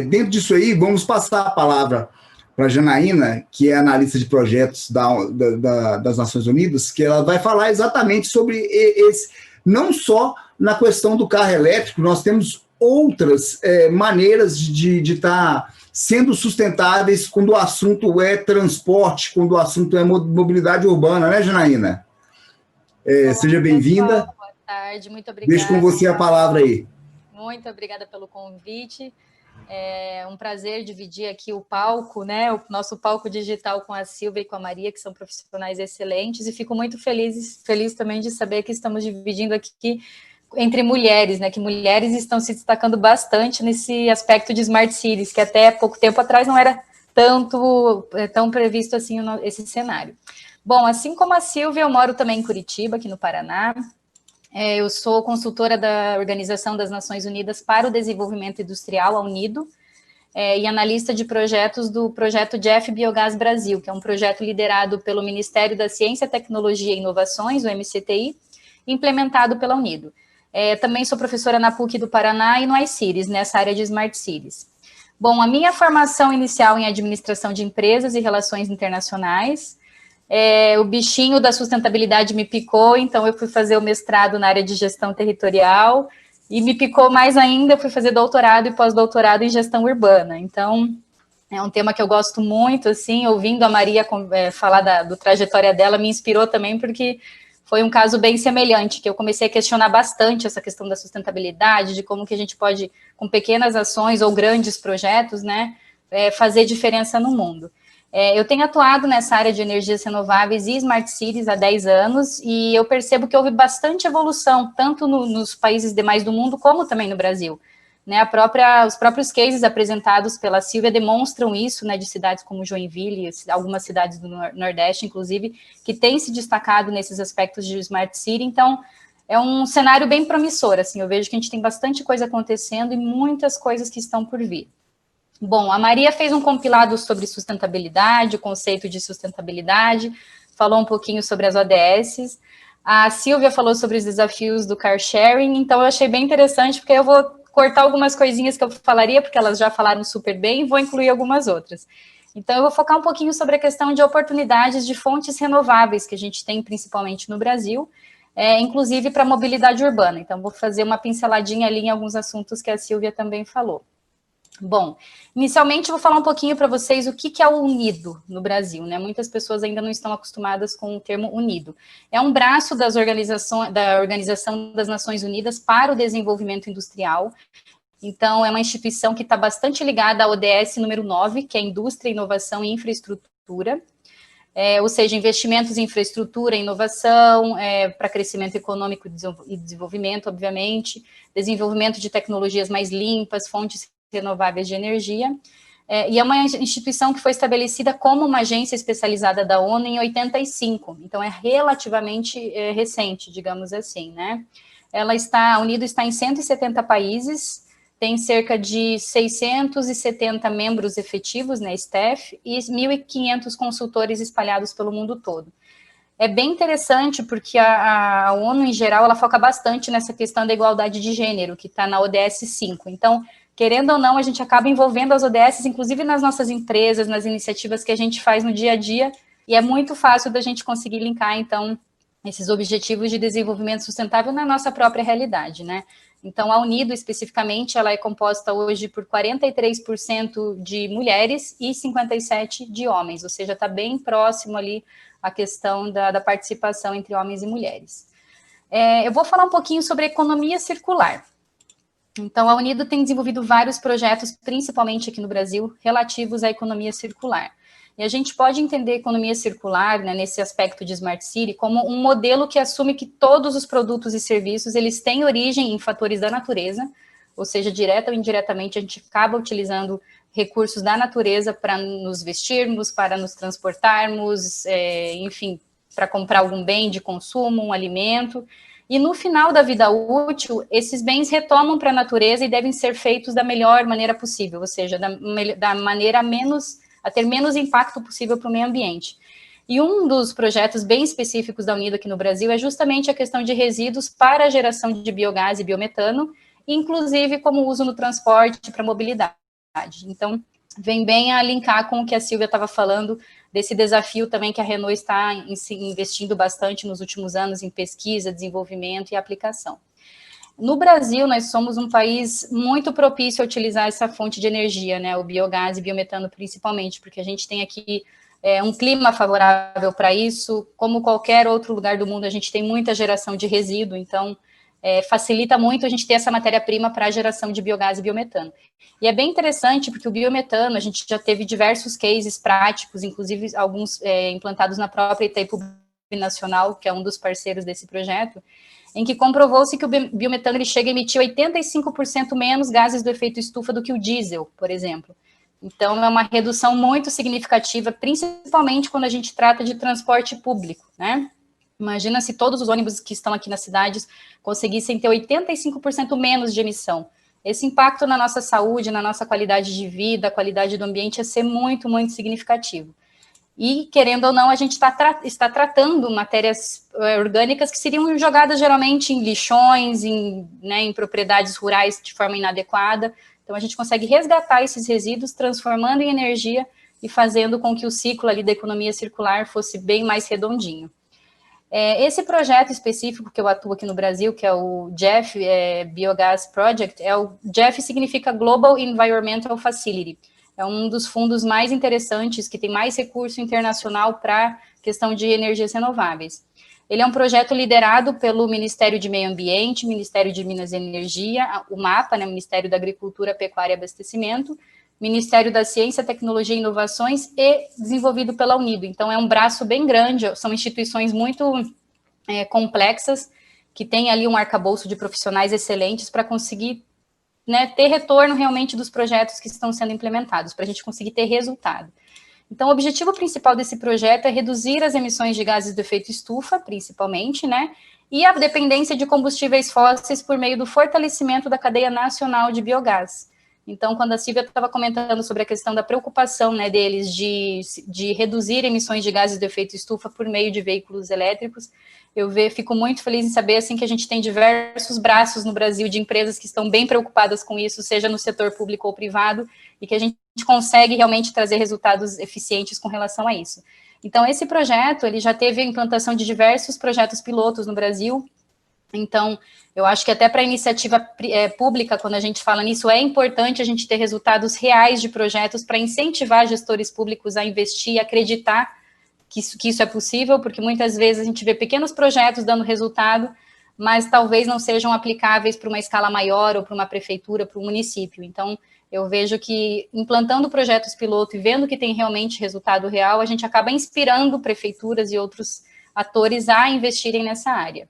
Dentro disso aí, vamos passar a palavra para a Janaína, que é analista de projetos das Nações Unidas, que ela vai falar exatamente sobre esse, não só na questão do carro elétrico, nós temos outras maneiras de estar sendo sustentáveis quando o assunto é transporte, quando o assunto é mobilidade urbana, né, Janaína? Seja bem-vinda. Boa tarde, muito obrigada. Deixo com você a palavra aí. Muito obrigada pelo convite. É um prazer dividir aqui o palco, né? O nosso palco digital com a Silvia e com a Maria, que são profissionais excelentes, e fico muito feliz também de saber que estamos dividindo aqui entre mulheres, né? Que mulheres estão se destacando bastante nesse aspecto de Smart Cities, que até pouco tempo atrás não era tão previsto assim esse cenário. Bom, assim como a Silvia, eu moro também em Curitiba, aqui no Paraná. Eu sou consultora da Organização das Nações Unidas para o Desenvolvimento Industrial, a UNIDO, e analista de projetos do projeto Jeff Biogás Brasil, que é um projeto liderado pelo Ministério da Ciência, Tecnologia e Inovações, o MCTI, implementado pela UNIDO. Também sou professora na PUC do Paraná e no iCities, nessa área de Smart Cities. Bom, a minha formação inicial em administração de empresas e relações internacionais, o bichinho da sustentabilidade me picou, então eu fui fazer o mestrado na área de gestão territorial, e me picou mais ainda, eu fui fazer doutorado e pós-doutorado em gestão urbana. Então, é um tema que eu gosto muito, assim, ouvindo a Maria falar do trajetória dela, me inspirou também, porque foi um caso bem semelhante, que eu comecei a questionar bastante essa questão da sustentabilidade, de como que a gente pode, com pequenas ações ou grandes projetos, né, fazer diferença no mundo. Eu tenho atuado nessa área de energias renováveis e Smart Cities há 10 anos, e eu percebo que houve bastante evolução, tanto nos países demais do mundo, como também no Brasil. Né, os próprios cases apresentados pela Silvia demonstram isso, né, de cidades como Joinville, algumas cidades do Nordeste, inclusive, que têm se destacado nesses aspectos de Smart City. Então, é um cenário bem promissor, assim, eu vejo que a gente tem bastante coisa acontecendo e muitas coisas que estão por vir. Bom, a Maria fez um compilado sobre sustentabilidade, o conceito de sustentabilidade, falou um pouquinho sobre as ODSs, a Silvia falou sobre os desafios do car sharing, então eu achei bem interessante, porque eu vou cortar algumas coisinhas que eu falaria, porque elas já falaram super bem, e vou incluir algumas outras. Então, eu vou focar um pouquinho sobre a questão de oportunidades de fontes renováveis que a gente tem, principalmente no Brasil, inclusive para a mobilidade urbana. Então, vou fazer uma pinceladinha ali em alguns assuntos que a Silvia também falou. Bom, inicialmente eu vou falar um pouquinho para vocês o que é o UNIDO no Brasil, né? Muitas pessoas ainda não estão acostumadas com o termo UNIDO. É um braço da Organização das Nações Unidas para o Desenvolvimento Industrial. Então, é uma instituição que está bastante ligada à ODS número 9, que é Indústria, Inovação e Infraestrutura. Ou seja, investimentos em infraestrutura, inovação, para crescimento econômico e desenvolvimento, obviamente, desenvolvimento de tecnologias mais limpas, fontes renováveis de energia, e é uma instituição que foi estabelecida como uma agência especializada da ONU em 85, então é relativamente recente, digamos assim, né? A UNIDO está em 170 países, tem cerca de 670 membros efetivos, né, staff, e 1.500 consultores espalhados pelo mundo todo. É bem interessante porque a ONU, em geral, ela foca bastante nessa questão da igualdade de gênero, que está na ODS 5, então, querendo ou não, a gente acaba envolvendo as ODS, inclusive nas nossas empresas, nas iniciativas que a gente faz no dia a dia, e é muito fácil da gente conseguir linkar, então, esses objetivos de desenvolvimento sustentável na nossa própria realidade, né? Então, a UNIDO, especificamente, ela é composta hoje por 43% de mulheres e 57% de homens, ou seja, está bem próximo ali a questão da participação entre homens e mulheres. Eu vou falar um pouquinho sobre a economia circular. Então, a UNIDO tem desenvolvido vários projetos, principalmente aqui no Brasil, relativos à economia circular. E a gente pode entender a economia circular, né, nesse aspecto de Smart City, como um modelo que assume que todos os produtos e serviços, eles têm origem em fatores da natureza, ou seja, direta ou indiretamente, a gente acaba utilizando recursos da natureza para nos vestirmos, para nos transportarmos, enfim, para comprar algum bem de consumo, um alimento. E no final da vida útil, esses bens retomam para a natureza e devem ser feitos da melhor maneira possível, ou seja, da maneira a ter menos impacto possível para o meio ambiente. E um dos projetos bem específicos da Unido aqui no Brasil é justamente a questão de resíduos para a geração de biogás e biometano, inclusive como uso no transporte para mobilidade. Então, vem bem a linkar com o que a Silvia estava falando, desse desafio também que a Renault está investindo bastante nos últimos anos em pesquisa, desenvolvimento e aplicação. No Brasil, nós somos um país muito propício a utilizar essa fonte de energia, né, o biogás e biometano principalmente, porque a gente tem aqui um clima favorável para isso. Como qualquer outro lugar do mundo, a gente tem muita geração de resíduo, então facilita muito a gente ter essa matéria-prima para a geração de biogás e biometano. E é bem interessante, porque o biometano, a gente já teve diversos cases práticos, inclusive alguns implantados na própria Itaipu Binacional, que é um dos parceiros desse projeto, em que comprovou-se que o biometano ele chega a emitir 85% menos gases do efeito estufa do que o diesel, por exemplo. Então, é uma redução muito significativa, principalmente quando a gente trata de transporte público, né? Imagina se todos os ônibus que estão aqui nas cidades conseguissem ter 85% menos de emissão. Esse impacto na nossa saúde, na nossa qualidade de vida, a qualidade do ambiente ia ser muito, muito significativo. E, querendo ou não, a gente está tratando matérias orgânicas que seriam jogadas geralmente em lixões, em propriedades rurais de forma inadequada. Então, a gente consegue resgatar esses resíduos, transformando em energia e fazendo com que o ciclo ali da economia circular fosse bem mais redondinho. Esse projeto específico que eu atuo aqui no Brasil, que é o GEF Biogas Project, o GEF significa Global Environmental Facility. É um dos fundos mais interessantes, que tem mais recurso internacional para questão de energias renováveis. Ele é um projeto liderado pelo Ministério de Meio Ambiente, Ministério de Minas e Energia, o MAPA, né, Ministério da Agricultura, Pecuária e Abastecimento, Ministério da Ciência, Tecnologia e Inovações e desenvolvido pela Unido. Então, é um braço bem grande, são instituições muito complexas, que têm ali um arcabouço de profissionais excelentes para conseguir, né, ter retorno realmente dos projetos que estão sendo implementados, para a gente conseguir ter resultado. Então, o objetivo principal desse projeto é reduzir as emissões de gases do efeito estufa, principalmente, né, e a dependência de combustíveis fósseis por meio do fortalecimento da cadeia nacional de biogás. Então, quando a Silvia estava comentando sobre a questão da preocupação, né, deles de reduzir emissões de gases de efeito estufa por meio de veículos elétricos, eu fico muito feliz em saber assim, que a gente tem diversos braços no Brasil de empresas que estão bem preocupadas com isso, seja no setor público ou privado, e que a gente consegue realmente trazer resultados eficientes com relação a isso. Então, esse projeto, ele já teve a implantação de diversos projetos pilotos no Brasil. Então, eu acho que até para a iniciativa pública, quando a gente fala nisso, é importante a gente ter resultados reais de projetos para incentivar gestores públicos a investir e acreditar que isso é possível, porque muitas vezes a gente vê pequenos projetos dando resultado, mas talvez não sejam aplicáveis para uma escala maior ou para uma prefeitura, para um município. Então, eu vejo que implantando projetos piloto e vendo que tem realmente resultado real, a gente acaba inspirando prefeituras e outros atores a investirem nessa área.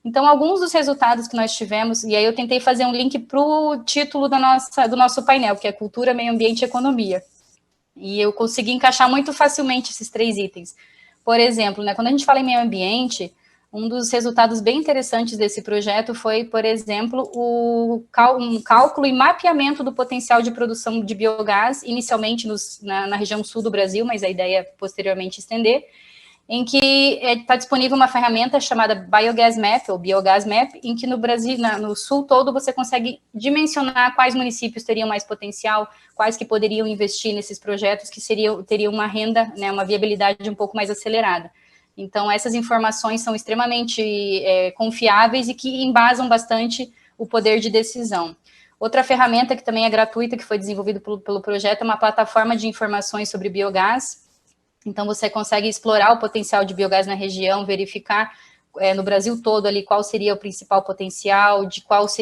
Então, alguns dos resultados que nós tivemos, e aí eu tentei fazer um link para o título do nosso painel, que é Cultura, Meio Ambiente e Economia. E eu consegui encaixar muito facilmente esses 3 itens. Por exemplo, né, quando a gente fala em meio ambiente, um dos resultados bem interessantes desse projeto foi, por exemplo, um cálculo e mapeamento do potencial de produção de biogás, inicialmente na região sul do Brasil, mas a ideia é posteriormente estender, em que está disponível uma ferramenta chamada Biogas Map, ou Biogas Map, em que no Brasil, no sul todo, você consegue dimensionar quais municípios teriam mais potencial, quais que poderiam investir nesses projetos, que teriam uma renda, né, uma viabilidade um pouco mais acelerada. Então, essas informações são extremamente confiáveis e que embasam bastante o poder de decisão. Outra ferramenta que também é gratuita, que foi desenvolvida pelo projeto, é uma plataforma de informações sobre biogás. Então, você consegue explorar o potencial de biogás na região, verificar no Brasil todo ali qual seria o principal potencial,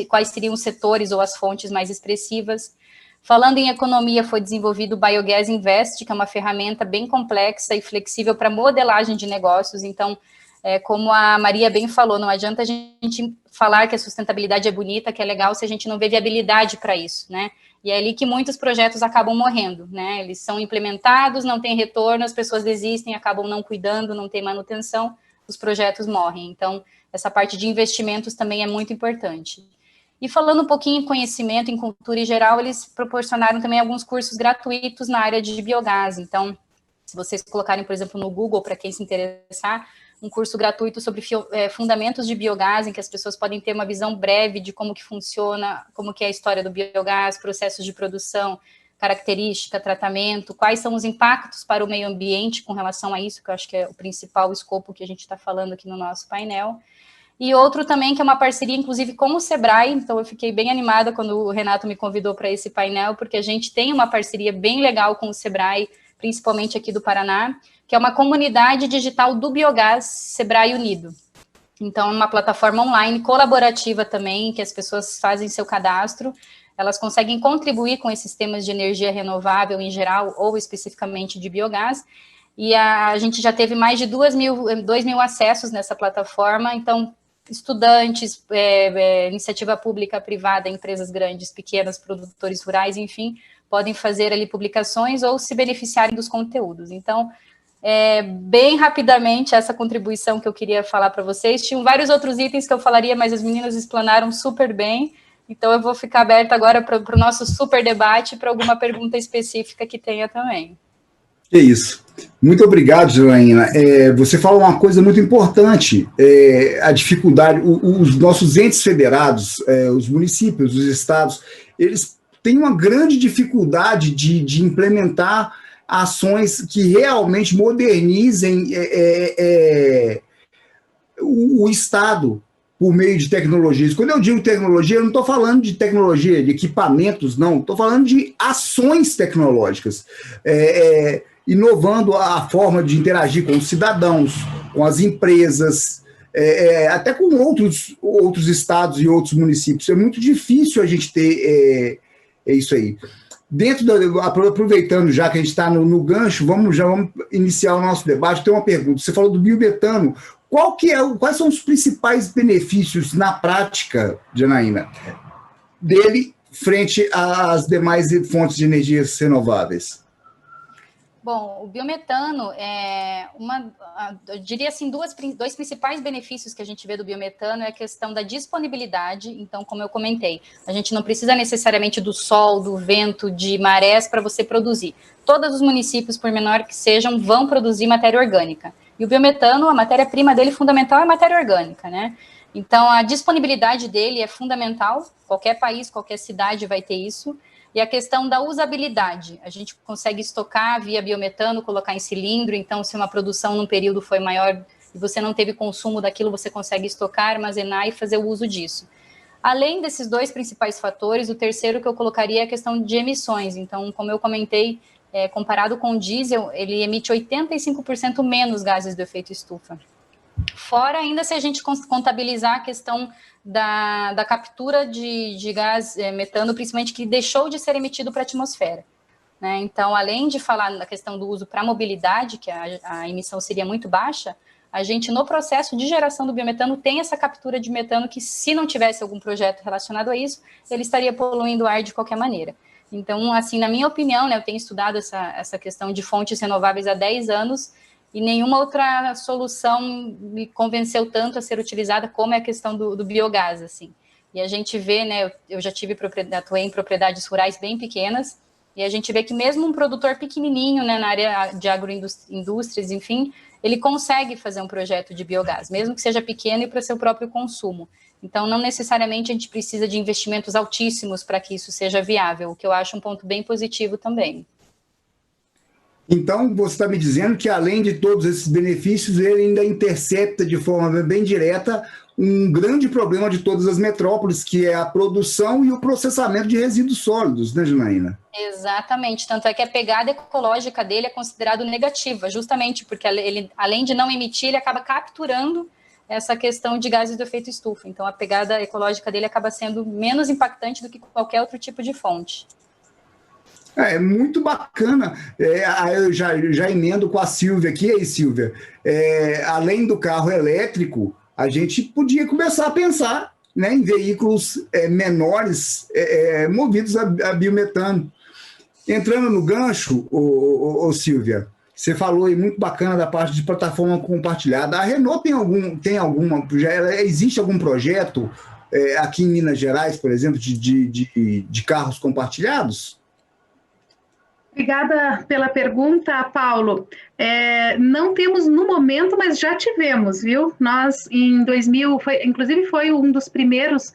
quais seriam os setores ou as fontes mais expressivas. Falando em economia, foi desenvolvido o Biogas Invest, que é uma ferramenta bem complexa e flexível para modelagem de negócios. Então, como a Maria bem falou, não adianta a gente falar que a sustentabilidade é bonita, que é legal, se a gente não vê viabilidade para isso, né? E é ali que muitos projetos acabam morrendo, né? Eles são implementados, não tem retorno, as pessoas desistem, acabam não cuidando, não tem manutenção, os projetos morrem. Então, essa parte de investimentos também é muito importante. E falando um pouquinho em conhecimento, em cultura em geral, eles proporcionaram também alguns cursos gratuitos na área de biogás. Então, se vocês colocarem, por exemplo, no Google, para quem se interessar, um curso gratuito sobre fundamentos de biogás, em que as pessoas podem ter uma visão breve de como que funciona, como que é a história do biogás, processos de produção, característica, tratamento, quais são os impactos para o meio ambiente com relação a isso, que eu acho que é o principal escopo que a gente está falando aqui no nosso painel. E outro também, que é uma parceria, inclusive, com o Sebrae, então eu fiquei bem animada quando o Renato me convidou para esse painel, porque a gente tem uma parceria bem legal com o Sebrae, principalmente aqui do Paraná, que é uma comunidade digital do biogás Sebrae Unido. Então, uma plataforma online colaborativa também, que as pessoas fazem seu cadastro, elas conseguem contribuir com esses temas de energia renovável em geral, ou especificamente de biogás, e a gente já teve mais de 2 mil acessos nessa plataforma, então, estudantes, iniciativa pública, privada, empresas grandes, pequenas, produtores rurais, enfim, podem fazer ali publicações ou se beneficiarem dos conteúdos. Então, bem rapidamente, essa contribuição que eu queria falar para vocês. Tinham vários outros itens que eu falaria, mas as meninas explanaram super bem. Então, eu vou ficar aberta agora para o nosso super debate, para alguma pergunta específica que tenha também. É isso. Muito obrigado, Janaína. Você falou uma coisa muito importante, a dificuldade, os nossos entes federados, os municípios, os estados, eles têm uma grande dificuldade de implementar ações que realmente modernizem o Estado por meio de tecnologias. Quando eu digo tecnologia, eu não estou falando de tecnologia, de equipamentos, não. Estou falando de ações tecnológicas, inovando a forma de interagir com os cidadãos, com as empresas, até com outros estados e outros municípios. É muito difícil a gente ter isso aí. Aproveitando já que a gente está no gancho, vamos iniciar o nosso debate. Tem uma pergunta. Você falou do biometano. Quais são os principais benefícios na prática, Janaína, dele frente às demais fontes de energias renováveis? Bom, o biometano eu diria assim, dois principais benefícios que a gente vê do biometano é a questão da disponibilidade. Então, como eu comentei, a gente não precisa necessariamente do sol, do vento, de marés para você produzir. Todos os municípios, por menor que sejam, vão produzir matéria orgânica. E o biometano, a matéria-prima dele fundamental é a matéria orgânica, né? Então, a disponibilidade dele é fundamental. Qualquer país, qualquer cidade vai ter isso. E a questão da usabilidade, a gente consegue estocar via biometano, colocar em cilindro, então se uma produção num período foi maior e você não teve consumo daquilo, você consegue estocar, armazenar e fazer o uso disso. Além desses dois principais fatores, o terceiro que eu colocaria é a questão de emissões. Então, como eu comentei, comparado com o diesel, ele emite 85% menos gases do efeito estufa. Fora ainda se a gente contabilizar a questão da captura de gás metano, principalmente que deixou de ser emitido para a atmosfera, né? Então, além de falar na questão do uso para mobilidade, que a emissão seria muito baixa, a gente, no processo de geração do biometano, tem essa captura de metano que, se não tivesse algum projeto relacionado a isso, ele estaria poluindo o ar de qualquer maneira. Então, assim, na minha opinião, né, eu tenho estudado essa questão de fontes renováveis há 10 anos, e nenhuma outra solução me convenceu tanto a ser utilizada como é a questão do biogás, assim. E a gente vê, né, eu já atuei em propriedades rurais bem pequenas, e a gente vê que mesmo um produtor pequenininho, né, na área de agroindústrias, enfim, ele consegue fazer um projeto de biogás, mesmo que seja pequeno e para seu próprio consumo. Então, não necessariamente a gente precisa de investimentos altíssimos para que isso seja viável, o que eu acho um ponto bem positivo também. Então, você está me dizendo que, além de todos esses benefícios, ele ainda intercepta de forma bem direta um grande problema de todas as metrópoles, que é a produção e o processamento de resíduos sólidos, né, Janaína? Exatamente, tanto é que a pegada ecológica dele é considerada negativa, justamente porque ele, além de não emitir, ele acaba capturando essa questão de gases do efeito estufa. Então, a pegada ecológica dele acaba sendo menos impactante do que qualquer outro tipo de fonte. É muito bacana. Eu já emendo com a Silvia aqui. Aí, Silvia, além do carro elétrico, a gente podia começar a pensar, né, em veículos menores movidos a biometano. Entrando no gancho, Silvia, Você falou aí muito bacana da parte de plataforma compartilhada. A Renault existe algum projeto aqui em Minas Gerais, por exemplo, de carros compartilhados? Obrigada pela pergunta, Paulo. Não temos no momento, mas já tivemos, viu? Nós, em 2000, inclusive foi um dos primeiros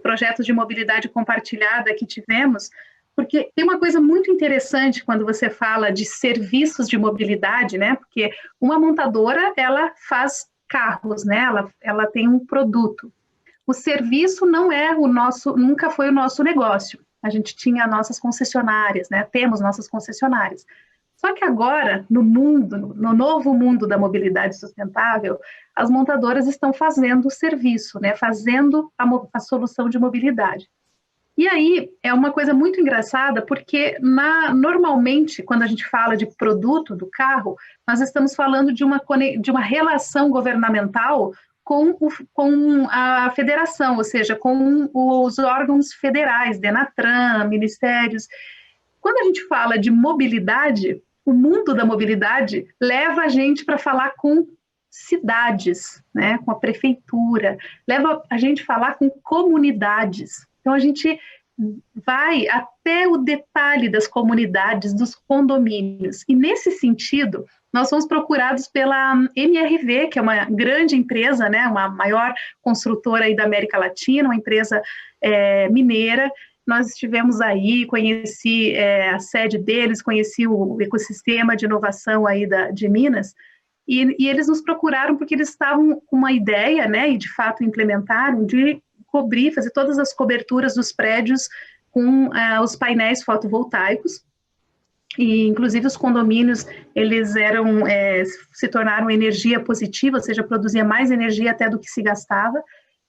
projetos de mobilidade compartilhada que tivemos, porque tem uma coisa muito interessante quando você fala de serviços de mobilidade, né? Porque uma montadora, ela faz carros, né? Ela tem um produto. O serviço nunca foi o nosso negócio. A gente tinha nossas concessionárias, né? Temos nossas concessionárias. Só que agora, no novo mundo da mobilidade sustentável, as montadoras estão fazendo o serviço, né? Fazendo a solução de mobilidade. E aí, é uma coisa muito engraçada, porque normalmente, quando a gente fala de produto do carro, nós estamos falando de uma relação governamental com a federação, ou seja, com os órgãos federais, Denatran, ministérios. Quando a gente fala de mobilidade, o mundo da mobilidade leva a gente para falar com cidades, né, com a prefeitura, leva a gente a falar com comunidades. Então, a gente vai até o detalhe das comunidades, dos condomínios. E, nesse sentido, nós fomos procurados pela MRV, que é uma grande empresa, né, uma maior construtora aí da América Latina, uma empresa mineira. Nós estivemos aí, conheci a sede deles, conheci o ecossistema de inovação aí de Minas, e eles nos procuraram porque eles estavam com uma ideia, né, e de fato implementaram, de fazer todas as coberturas dos prédios com os painéis fotovoltaicos, e inclusive os condomínios, eles se tornaram energia positiva, ou seja, produzia mais energia até do que se gastava,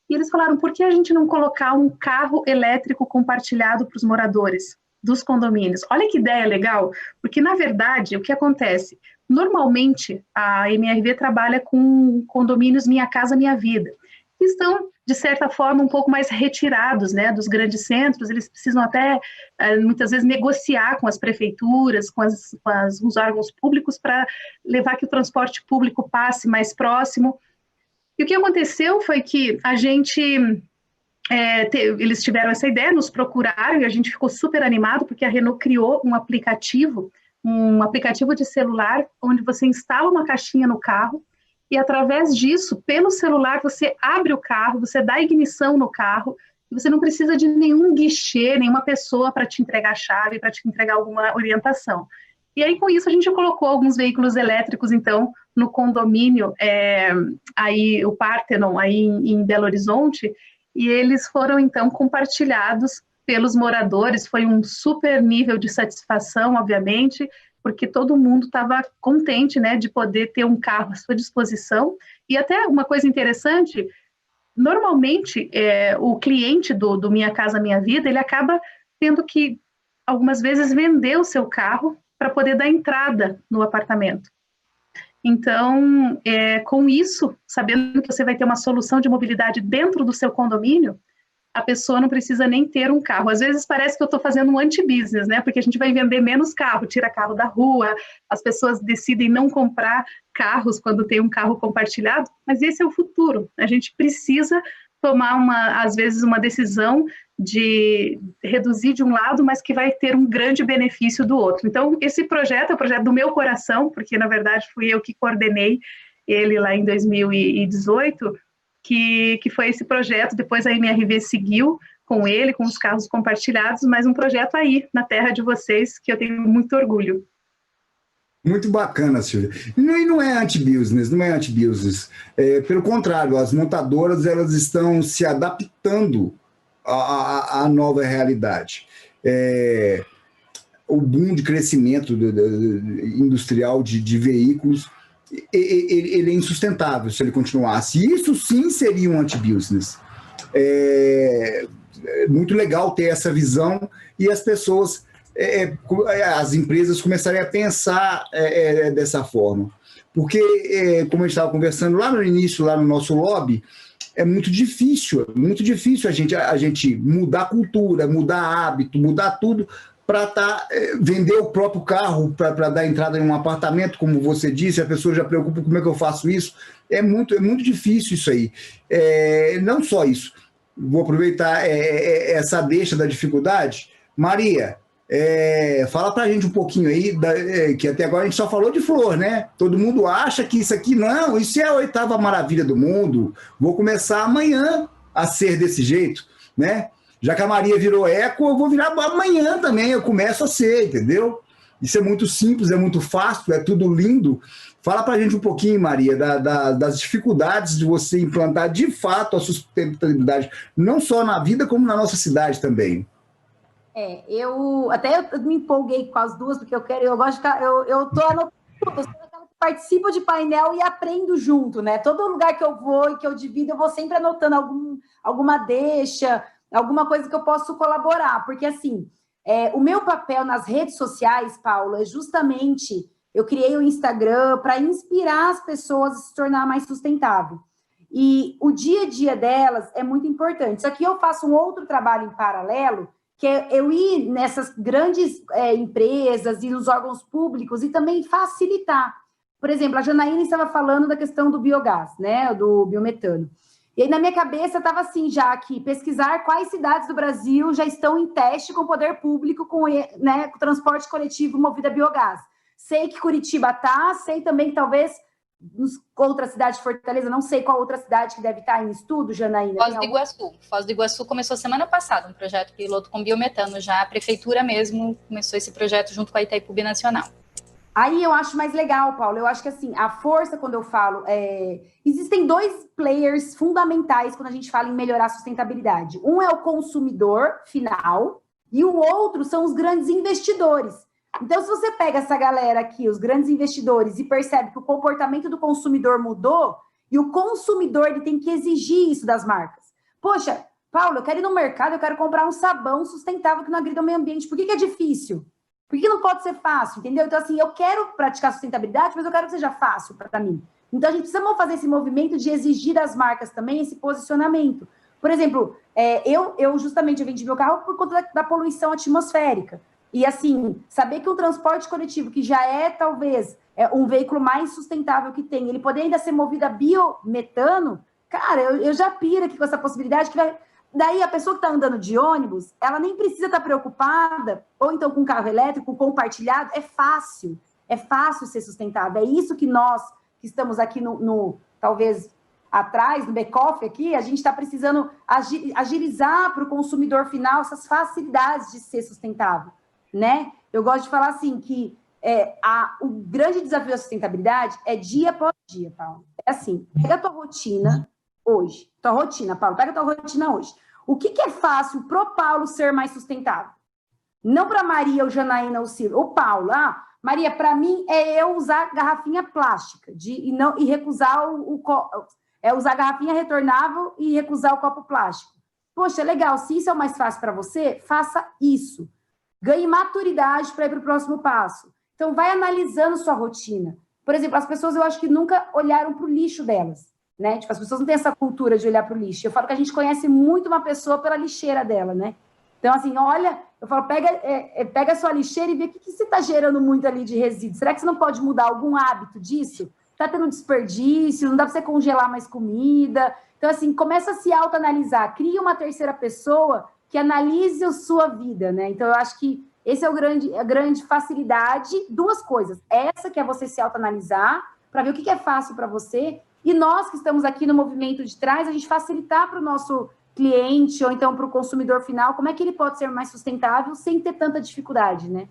e eles falaram, por que a gente não colocar um carro elétrico compartilhado para os moradores dos condomínios? Olha que ideia legal, porque na verdade, o que acontece? Normalmente, a MRV trabalha com condomínios Minha Casa Minha Vida, que estão, de certa forma, um pouco mais retirados, né, dos grandes centros. Eles precisam até, muitas vezes, negociar com as prefeituras, com os órgãos públicos, para levar que o transporte público passe mais próximo. E o que aconteceu foi que eles tiveram essa ideia, nos procuraram, e a gente ficou super animado, porque a Renault criou um aplicativo de celular, onde você instala uma caixinha no carro, e através disso, pelo celular, você abre o carro, você dá ignição no carro, e você não precisa de nenhum guichê, nenhuma pessoa para te entregar a chave, para te entregar alguma orientação. E aí, com isso, a gente colocou alguns veículos elétricos, então, no condomínio, aí o Parthenon, aí em Belo Horizonte, e eles foram, então, compartilhados pelos moradores. Foi um super nível de satisfação, obviamente, porque todo mundo estava contente, né, de poder ter um carro à sua disposição. E até uma coisa interessante, normalmente, o cliente do Minha Casa Minha Vida, ele acaba tendo que, algumas vezes, vender o seu carro para poder dar entrada no apartamento. Então, com isso, sabendo que você vai ter uma solução de mobilidade dentro do seu condomínio, a pessoa não precisa nem ter um carro. Às vezes parece que eu estou fazendo um anti-business, né? Porque a gente vai vender menos carro, tira carro da rua, as pessoas decidem não comprar carros quando tem um carro compartilhado, mas esse é o futuro. A gente precisa tomar, às vezes, uma decisão de reduzir de um lado, mas que vai ter um grande benefício do outro. Então, esse projeto é o projeto do meu coração, porque, na verdade, fui eu que coordenei ele lá em 2018, que foi esse projeto. Depois a MRV seguiu com ele, com os carros compartilhados, mas um projeto aí, na terra de vocês, que eu tenho muito orgulho. Muito bacana, Silvia. E não é anti-business, não é anti-business. Pelo contrário, as montadoras, elas estão se adaptando à nova realidade. O boom de crescimento industrial de veículos, ele é insustentável se ele continuasse. Isso sim seria um anti-business. É muito legal ter essa visão e as pessoas, as empresas começarem a pensar dessa forma. Porque, como a gente estava conversando lá no início, lá no nosso lobby, é muito difícil a gente mudar cultura, mudar hábito, mudar tudo para vender o próprio carro para dar entrada em um apartamento, como você disse, a pessoa já preocupa como é que eu faço isso. É muito difícil isso aí. Não só isso. Vou aproveitar essa deixa da dificuldade. Maria, fala para a gente um pouquinho aí, que até agora a gente só falou de flor, né? Todo mundo acha que isso aqui, não, isso é a 8ª maravilha do mundo, vou começar amanhã a ser desse jeito, né? Já que a Maria virou eco, eu vou virar amanhã também, eu começo a ser, entendeu? Isso é muito simples, é muito fácil, é tudo lindo. Fala para a gente um pouquinho, Maria, das dificuldades de você implantar de fato a sustentabilidade, não só na vida, como na nossa cidade também. Eu me empolguei com as duas, porque eu gosto de eu tô anotando tudo, eu sou daquela que participo de painel e aprendo junto, né? Todo lugar que eu vou e que eu divido, eu vou sempre anotando alguma deixa, alguma coisa que eu posso colaborar, porque assim, o meu papel nas redes sociais, Paulo, é justamente, eu criei o Instagram para inspirar as pessoas a se tornar mais sustentável. E o dia a dia delas é muito importante. Só que eu faço um outro trabalho em paralelo, que é eu ir nessas grandes empresas e nos órgãos públicos e também facilitar. Por exemplo, a Janaína estava falando da questão do biogás, né, do biometano. E aí, na minha cabeça, estava assim, já aqui, pesquisar quais cidades do Brasil já estão em teste com o poder público, com transporte coletivo movido a biogás. Sei que Curitiba está, sei também que talvez outra cidade de Fortaleza, não sei qual outra cidade que deve estar em estudo, Janaína. Foz do Iguaçu. Foz do Iguaçu começou semana passada, um projeto piloto com biometano, já a prefeitura mesmo começou esse projeto junto com a Itaipu Binacional. Aí eu acho mais legal, Paulo, eu acho que assim, a força, quando eu falo, existem 2 players fundamentais quando a gente fala em melhorar a sustentabilidade. Um é o consumidor final e o outro são os grandes investidores. Então, se você pega essa galera aqui, os grandes investidores, e percebe que o comportamento do consumidor mudou, e o consumidor ele tem que exigir isso das marcas. Poxa, Paulo, eu quero ir no mercado, eu quero comprar um sabão sustentável que não agrida o meio ambiente. Por que é difícil? Por que não pode ser fácil, entendeu? Então, assim, eu quero praticar sustentabilidade, mas eu quero que seja fácil para mim. Então, a gente precisa fazer esse movimento de exigir das marcas também esse posicionamento. Por exemplo, eu justamente vendi meu carro por conta da poluição atmosférica. E, assim, saber que o transporte coletivo, que já talvez, um veículo mais sustentável que tem, ele poder ainda ser movido a biometano, cara, eu já piro aqui com essa possibilidade que vai... Daí, a pessoa que está andando de ônibus, ela nem precisa estar preocupada, ou então com carro elétrico, compartilhado, é fácil ser sustentável. É isso que nós, que estamos aqui talvez, atrás, no back-off aqui, a gente está precisando agilizar para o consumidor final essas facilidades de ser sustentável, né? Eu gosto de falar assim, que o grande desafio da sustentabilidade é dia após dia, Paulo. É assim, pega a tua rotina hoje, Paulo, pega a tua rotina hoje. O que é fácil para o Paulo ser mais sustentável? Não para Maria, ou Janaína, ou Silvia. O Paulo, Maria, para mim é eu usar garrafinha plástica e recusar usar garrafinha retornável e recusar o copo plástico. Poxa, legal, se isso é o mais fácil para você, faça isso. Ganhe maturidade para ir para o próximo passo. Então, vai analisando sua rotina. Por exemplo, as pessoas, eu acho que nunca olharam para o lixo delas, né? Tipo, as pessoas não têm essa cultura de olhar para o lixo. Eu falo que a gente conhece muito uma pessoa pela lixeira dela, né? Então, assim, olha, eu falo, pega a sua lixeira e vê o que você está gerando muito ali de resíduo. Será que você não pode mudar algum hábito disso? Está tendo desperdício, não dá para você congelar mais comida. Então, assim, começa a se autoanalisar. Cria uma terceira pessoa que analise a sua vida, né? Então, eu acho que esse é a grande facilidade. 2 coisas. Essa que é você se autoanalisar, para ver o que é fácil para você. E nós que estamos aqui no movimento de trás, a gente facilitar para o nosso cliente ou então para o consumidor final, como é que ele pode ser mais sustentável sem ter tanta dificuldade, né?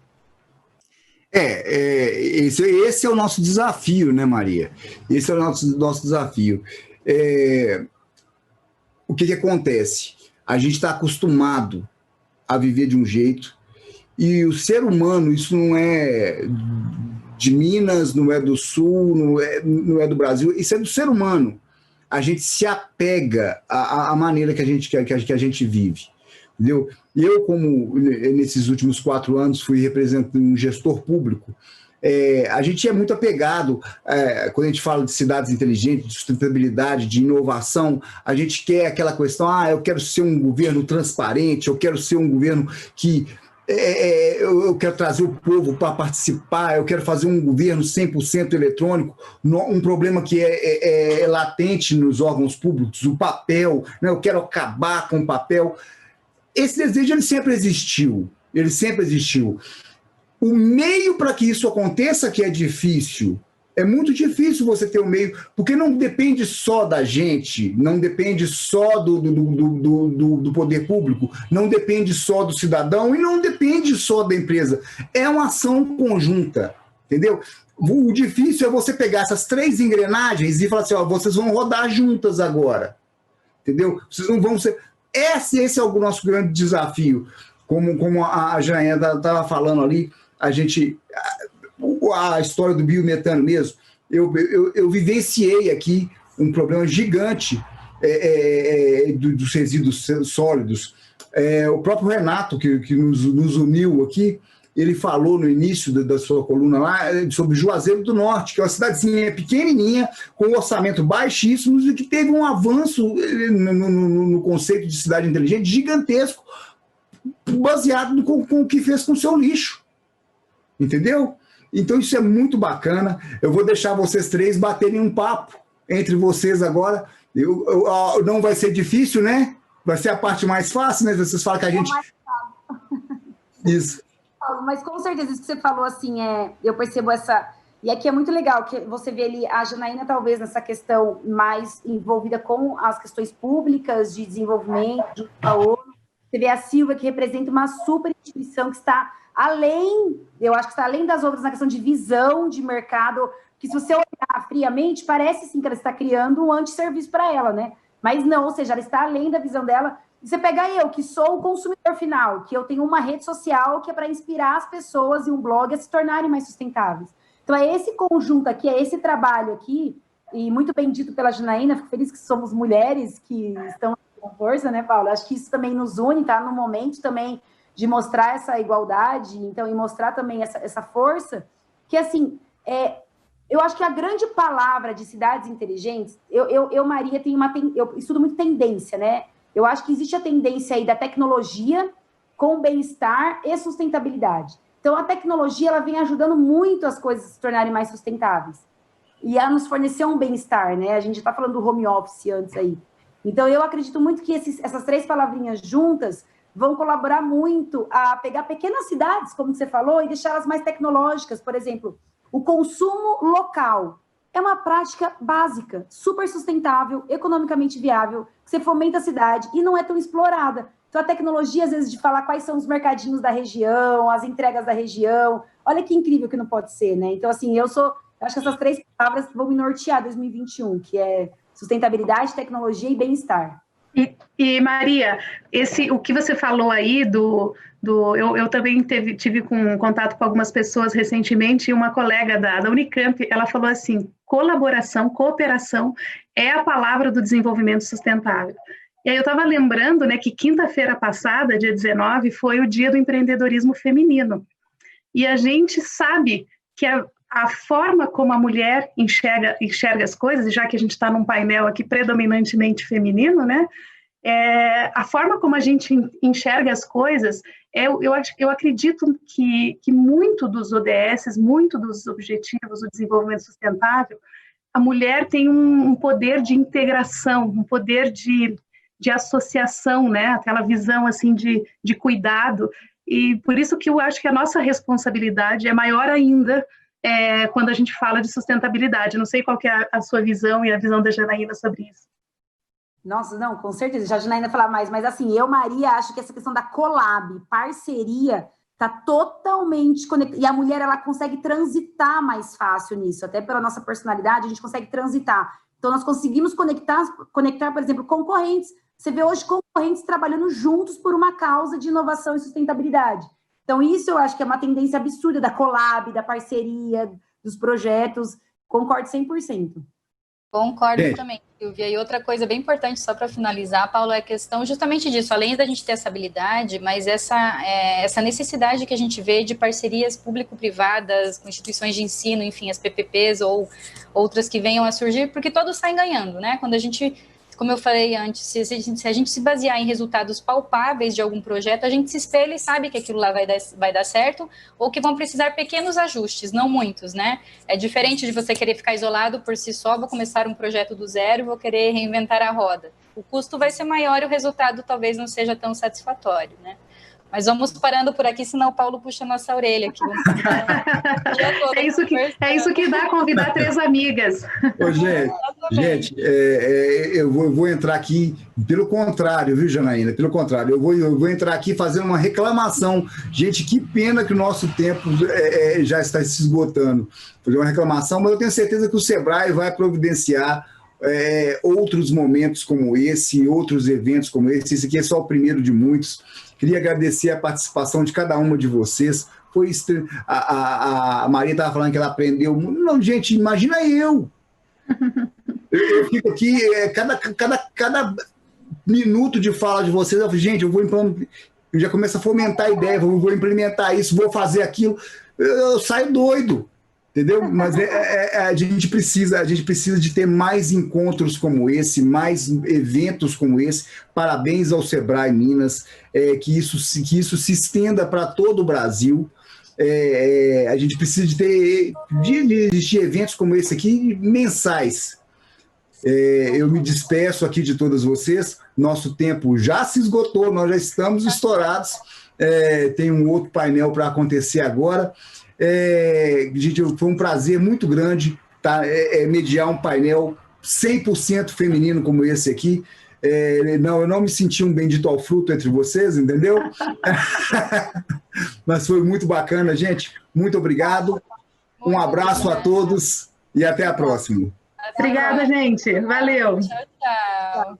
Esse é o nosso desafio, né, Maria? Esse é o nosso desafio. O que acontece? A gente está acostumado a viver de um jeito e o ser humano, isso não é de Minas, não é do Sul, não é do Brasil, isso é do ser humano. A gente se apega à maneira que a gente vive, entendeu? Eu, como nesses últimos 4 anos fui representando um gestor público, a gente é muito apegado, quando a gente fala de cidades inteligentes, de sustentabilidade, de inovação, a gente quer aquela questão, eu quero ser um governo transparente, eu quero ser um governo que eu quero trazer o povo para participar, eu quero fazer um governo 100% eletrônico, um problema que é latente nos órgãos públicos, o papel, né? Eu quero acabar com o papel. Esse desejo ele sempre existiu. O meio para que isso aconteça que é difícil. É muito difícil você ter um meio, porque não depende só da gente, não depende só do poder público, não depende só do cidadão e não depende só da empresa. É uma ação conjunta, entendeu? O difícil é você pegar essas 3 engrenagens e falar assim, ó, vocês vão rodar juntas agora, entendeu? Vocês não vão ser... Esse é o nosso grande desafio. Como a Janaína estava falando ali, a história do biometano mesmo, eu vivenciei aqui um problema gigante dos resíduos sólidos. O próprio Renato, que nos uniu aqui, ele falou no início da sua coluna lá sobre Juazeiro do Norte, que é uma cidadezinha pequenininha, com um orçamento baixíssimo, e que teve um avanço no conceito de cidade inteligente gigantesco, baseado com o que fez com o seu lixo. Entendeu? Então isso é muito bacana. Eu vou deixar vocês 3 baterem um papo entre vocês agora. Não vai ser difícil, né? Vai ser a parte mais fácil, né? Vocês falam que a gente... Isso. Mas com certeza isso que você falou, assim, eu percebo essa... E aqui é muito legal que você vê ali a Janaína talvez nessa questão mais envolvida com as questões públicas de desenvolvimento da ONU. Você vê a Silvia, que representa uma super instituição que está além, eu acho que está além das outras na questão de visão de mercado, que se você olhar friamente, parece sim que ela está criando um antisserviço para ela, né? Mas não, ou seja, ela está além da visão dela. E você pega eu, que sou o consumidor final, que eu tenho uma rede social que é para inspirar as pessoas e um blog a se tornarem mais sustentáveis. Então é esse conjunto aqui, é esse trabalho aqui, e muito bem dito pela Janaína, fico feliz que somos mulheres que estão com força, né, Paula? Acho que isso também nos une, tá? No momento também de mostrar essa igualdade, então, e mostrar também essa força, que, assim, eu acho que a grande palavra de cidades inteligentes, Maria, eu estudo muito tendência, né? Eu acho que existe a tendência aí da tecnologia com bem-estar e sustentabilidade. Então, a tecnologia, ela vem ajudando muito as coisas a se tornarem mais sustentáveis. E ela nos forneceu um bem-estar, né? A gente está falando do home office antes aí. Então, eu acredito muito que essas 3 palavrinhas juntas vão colaborar muito a pegar pequenas cidades, como você falou, e deixá-las mais tecnológicas. Por exemplo, o consumo local é uma prática básica, super sustentável, economicamente viável, que você fomenta a cidade e não é tão explorada. Então, a tecnologia, às vezes, de falar quais são os mercadinhos da região, as entregas da região, olha que incrível que não pode ser, né? Então, assim, eu acho que essas 3 palavras vão me nortear 2021, que é sustentabilidade, tecnologia e bem-estar. E Maria, o que você falou aí eu também tive contato com algumas pessoas recentemente, e uma colega da Unicamp, ela falou assim, colaboração, cooperação é a palavra do desenvolvimento sustentável. E aí eu estava lembrando, né, que quinta-feira passada, dia 19, foi o dia do empreendedorismo feminino. E a gente sabe que a forma como a mulher enxerga as coisas, já que a gente está num painel aqui predominantemente feminino, né? A forma como a gente enxerga as coisas, eu acredito que muito dos ODS, muito dos objetivos do desenvolvimento sustentável, a mulher tem um poder de integração, um poder de associação, né? Aquela visão assim de cuidado, e por isso que eu acho que a nossa responsabilidade é maior ainda quando a gente fala de sustentabilidade. Não sei qual que é a sua visão e a visão da Janaína sobre isso. Nossa, não, com certeza, já a Janaína falar mais, mas assim, Maria, acho que essa questão da collab, parceria, está totalmente conectada, e a mulher, ela consegue transitar mais fácil nisso, até pela nossa personalidade, a gente consegue transitar. Então, nós conseguimos conectar, por exemplo, concorrentes. Você vê hoje concorrentes trabalhando juntos por uma causa de inovação e sustentabilidade. Então, isso eu acho que é uma tendência absurda da collab, da parceria, dos projetos. Concordo 100%. Concordo também, Silvia. E outra coisa bem importante, só para finalizar, Paulo, é a questão justamente disso. Além da gente ter essa habilidade, mas essa necessidade que a gente vê de parcerias público-privadas com instituições de ensino, enfim, as PPPs ou outras que venham a surgir, porque todos saem ganhando, né? Quando a gente como eu falei antes, se a gente se basear em resultados palpáveis de algum projeto, a gente se espelha e sabe que aquilo lá vai dar certo, ou que vão precisar pequenos ajustes, não muitos, né? É diferente de você querer ficar isolado por si só, vou começar um projeto do zero, vou querer reinventar a roda. O custo vai ser maior e o resultado talvez não seja tão satisfatório, né? Mas vamos parando por aqui, senão o Paulo puxa a nossa orelha aqui. É isso que dá convidar 3 amigas. Ô, gente, eu vou entrar aqui, pelo contrário, viu, Janaína? Pelo contrário, eu vou entrar aqui fazendo uma reclamação. Gente, que pena que o nosso tempo já está se esgotando. Vou fazer uma reclamação, mas eu tenho certeza que o Sebrae vai providenciar outros momentos como esse, outros eventos como esse. Esse aqui é só o primeiro de muitos. Queria agradecer a participação de cada uma de vocês. A Maria estava falando que ela aprendeu. Não, gente, imagina eu. Eu fico aqui, cada minuto de fala de vocês, eu falo, gente, eu já começo a fomentar a ideia, vou implementar isso, vou fazer aquilo. Eu saio doido. Entendeu? Mas a gente precisa de ter mais encontros como esse, mais eventos como esse. Parabéns ao Sebrae Minas, que isso se estenda para todo o Brasil. A gente precisa de ter de eventos como esse aqui mensais. Eu me despeço aqui de todas vocês. Nosso tempo já se esgotou, nós já estamos estourados. Tem um outro painel para acontecer agora. Gente, foi um prazer muito grande mediar um painel 100% feminino como esse aqui. Eu não me senti um bendito ao fruto entre vocês, entendeu? Mas foi muito bacana, gente. Muito obrigado. Um abraço a todos e até a próxima. Obrigada, gente. Valeu. Tchau, tchau.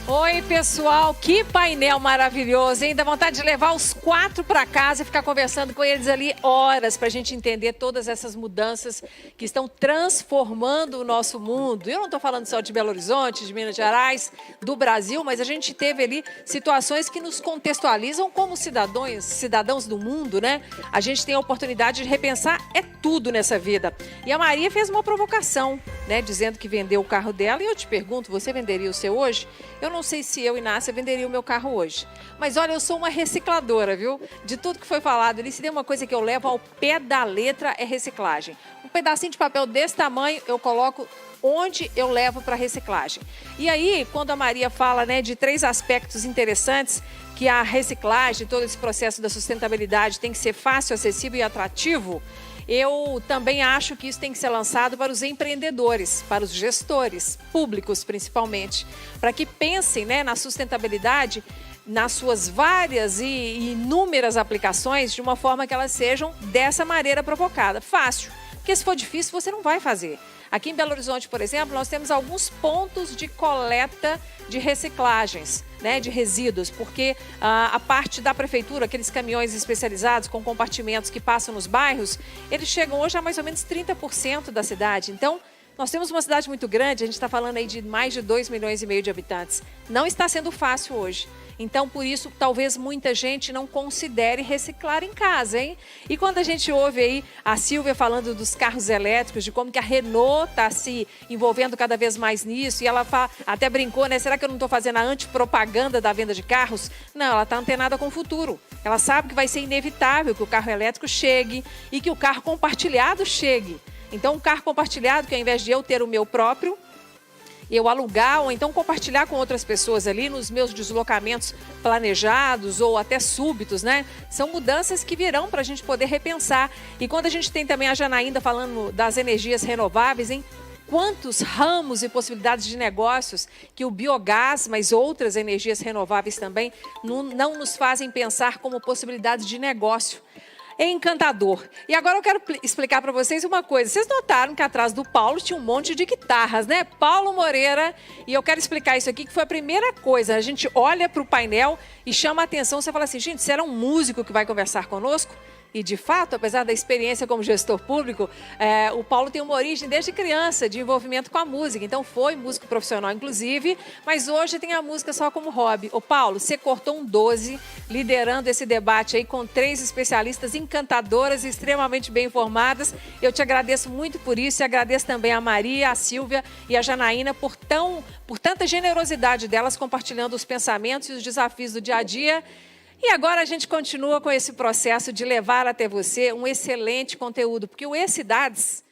Oi, pessoal, que painel maravilhoso, hein? Dá vontade de levar os 4 para casa e ficar conversando com eles ali horas para a gente entender todas essas mudanças que estão transformando o nosso mundo. Eu não estou falando só de Belo Horizonte, de Minas Gerais, do Brasil, mas a gente teve ali situações que nos contextualizam como cidadãos do mundo, né? A gente tem a oportunidade de repensar tudo nessa vida. E a Maria fez uma provocação, né? Dizendo que vendeu o carro dela. E eu te pergunto, você venderia o seu hoje? Eu não sei se eu, Inácia, venderia o meu carro hoje. Mas olha, eu sou uma recicladora, viu? De tudo que foi falado ali, se tem uma coisa que eu levo ao pé da letra, é reciclagem. Um pedacinho de papel desse tamanho, eu coloco onde eu levo para reciclagem. E aí, quando a Maria fala, né, de 3 aspectos interessantes, que a reciclagem, todo esse processo da sustentabilidade tem que ser fácil, acessível e atrativo, eu também acho que isso tem que ser lançado para os empreendedores, para os gestores públicos principalmente, para que pensem, né, na sustentabilidade nas suas várias e inúmeras aplicações de uma forma que elas sejam dessa maneira provocada. Fácil, porque se for difícil você não vai fazer. Aqui em Belo Horizonte, por exemplo, nós temos alguns pontos de coleta de reciclagens, né, de resíduos, porque a parte da prefeitura, aqueles caminhões especializados com compartimentos que passam nos bairros, eles chegam hoje a mais ou menos 30% da cidade. Então, nós temos uma cidade muito grande, a gente está falando aí de mais de 2,5 milhões de habitantes. Não está sendo fácil hoje. Então, por isso, talvez muita gente não considere reciclar em casa, hein? E quando a gente ouve aí a Silvia falando dos carros elétricos, de como que a Renault está se envolvendo cada vez mais nisso, e ela até brincou, né? Será que eu não estou fazendo a antipropaganda da venda de carros? Não, ela está antenada com o futuro. Ela sabe que vai ser inevitável que o carro elétrico chegue e que o carro compartilhado chegue. Então, um carro compartilhado, que ao invés de eu ter o meu próprio, eu alugar ou então compartilhar com outras pessoas ali nos meus deslocamentos planejados ou até súbitos, né? São mudanças que virão para a gente poder repensar. E quando a gente tem também a Janaína falando das energias renováveis, hein? Quantos ramos e possibilidades de negócios que o biogás, mas outras energias renováveis também, não nos fazem pensar como possibilidades de negócio. É encantador. E agora eu quero explicar para vocês uma coisa. Vocês notaram que atrás do Paulo tinha um monte de guitarras, né? Paulo Moreira. E eu quero explicar isso aqui, que foi a primeira coisa. A gente olha para o painel e chama a atenção. Você fala assim, gente, será um músico que vai conversar conosco? E, de fato, apesar da experiência como gestor público, o Paulo tem uma origem desde criança de envolvimento com a música. Então, foi músico profissional, inclusive, mas hoje tem a música só como hobby. Ô, Paulo, você cortou um 12, liderando esse debate aí com 3 especialistas encantadoras e extremamente bem informadas. Eu te agradeço muito por isso e agradeço também a Maria, a Silvia e a Janaína por tanta generosidade delas compartilhando os pensamentos e os desafios do dia a dia. E agora a gente continua com esse processo de levar até você um excelente conteúdo, porque o E-Cidades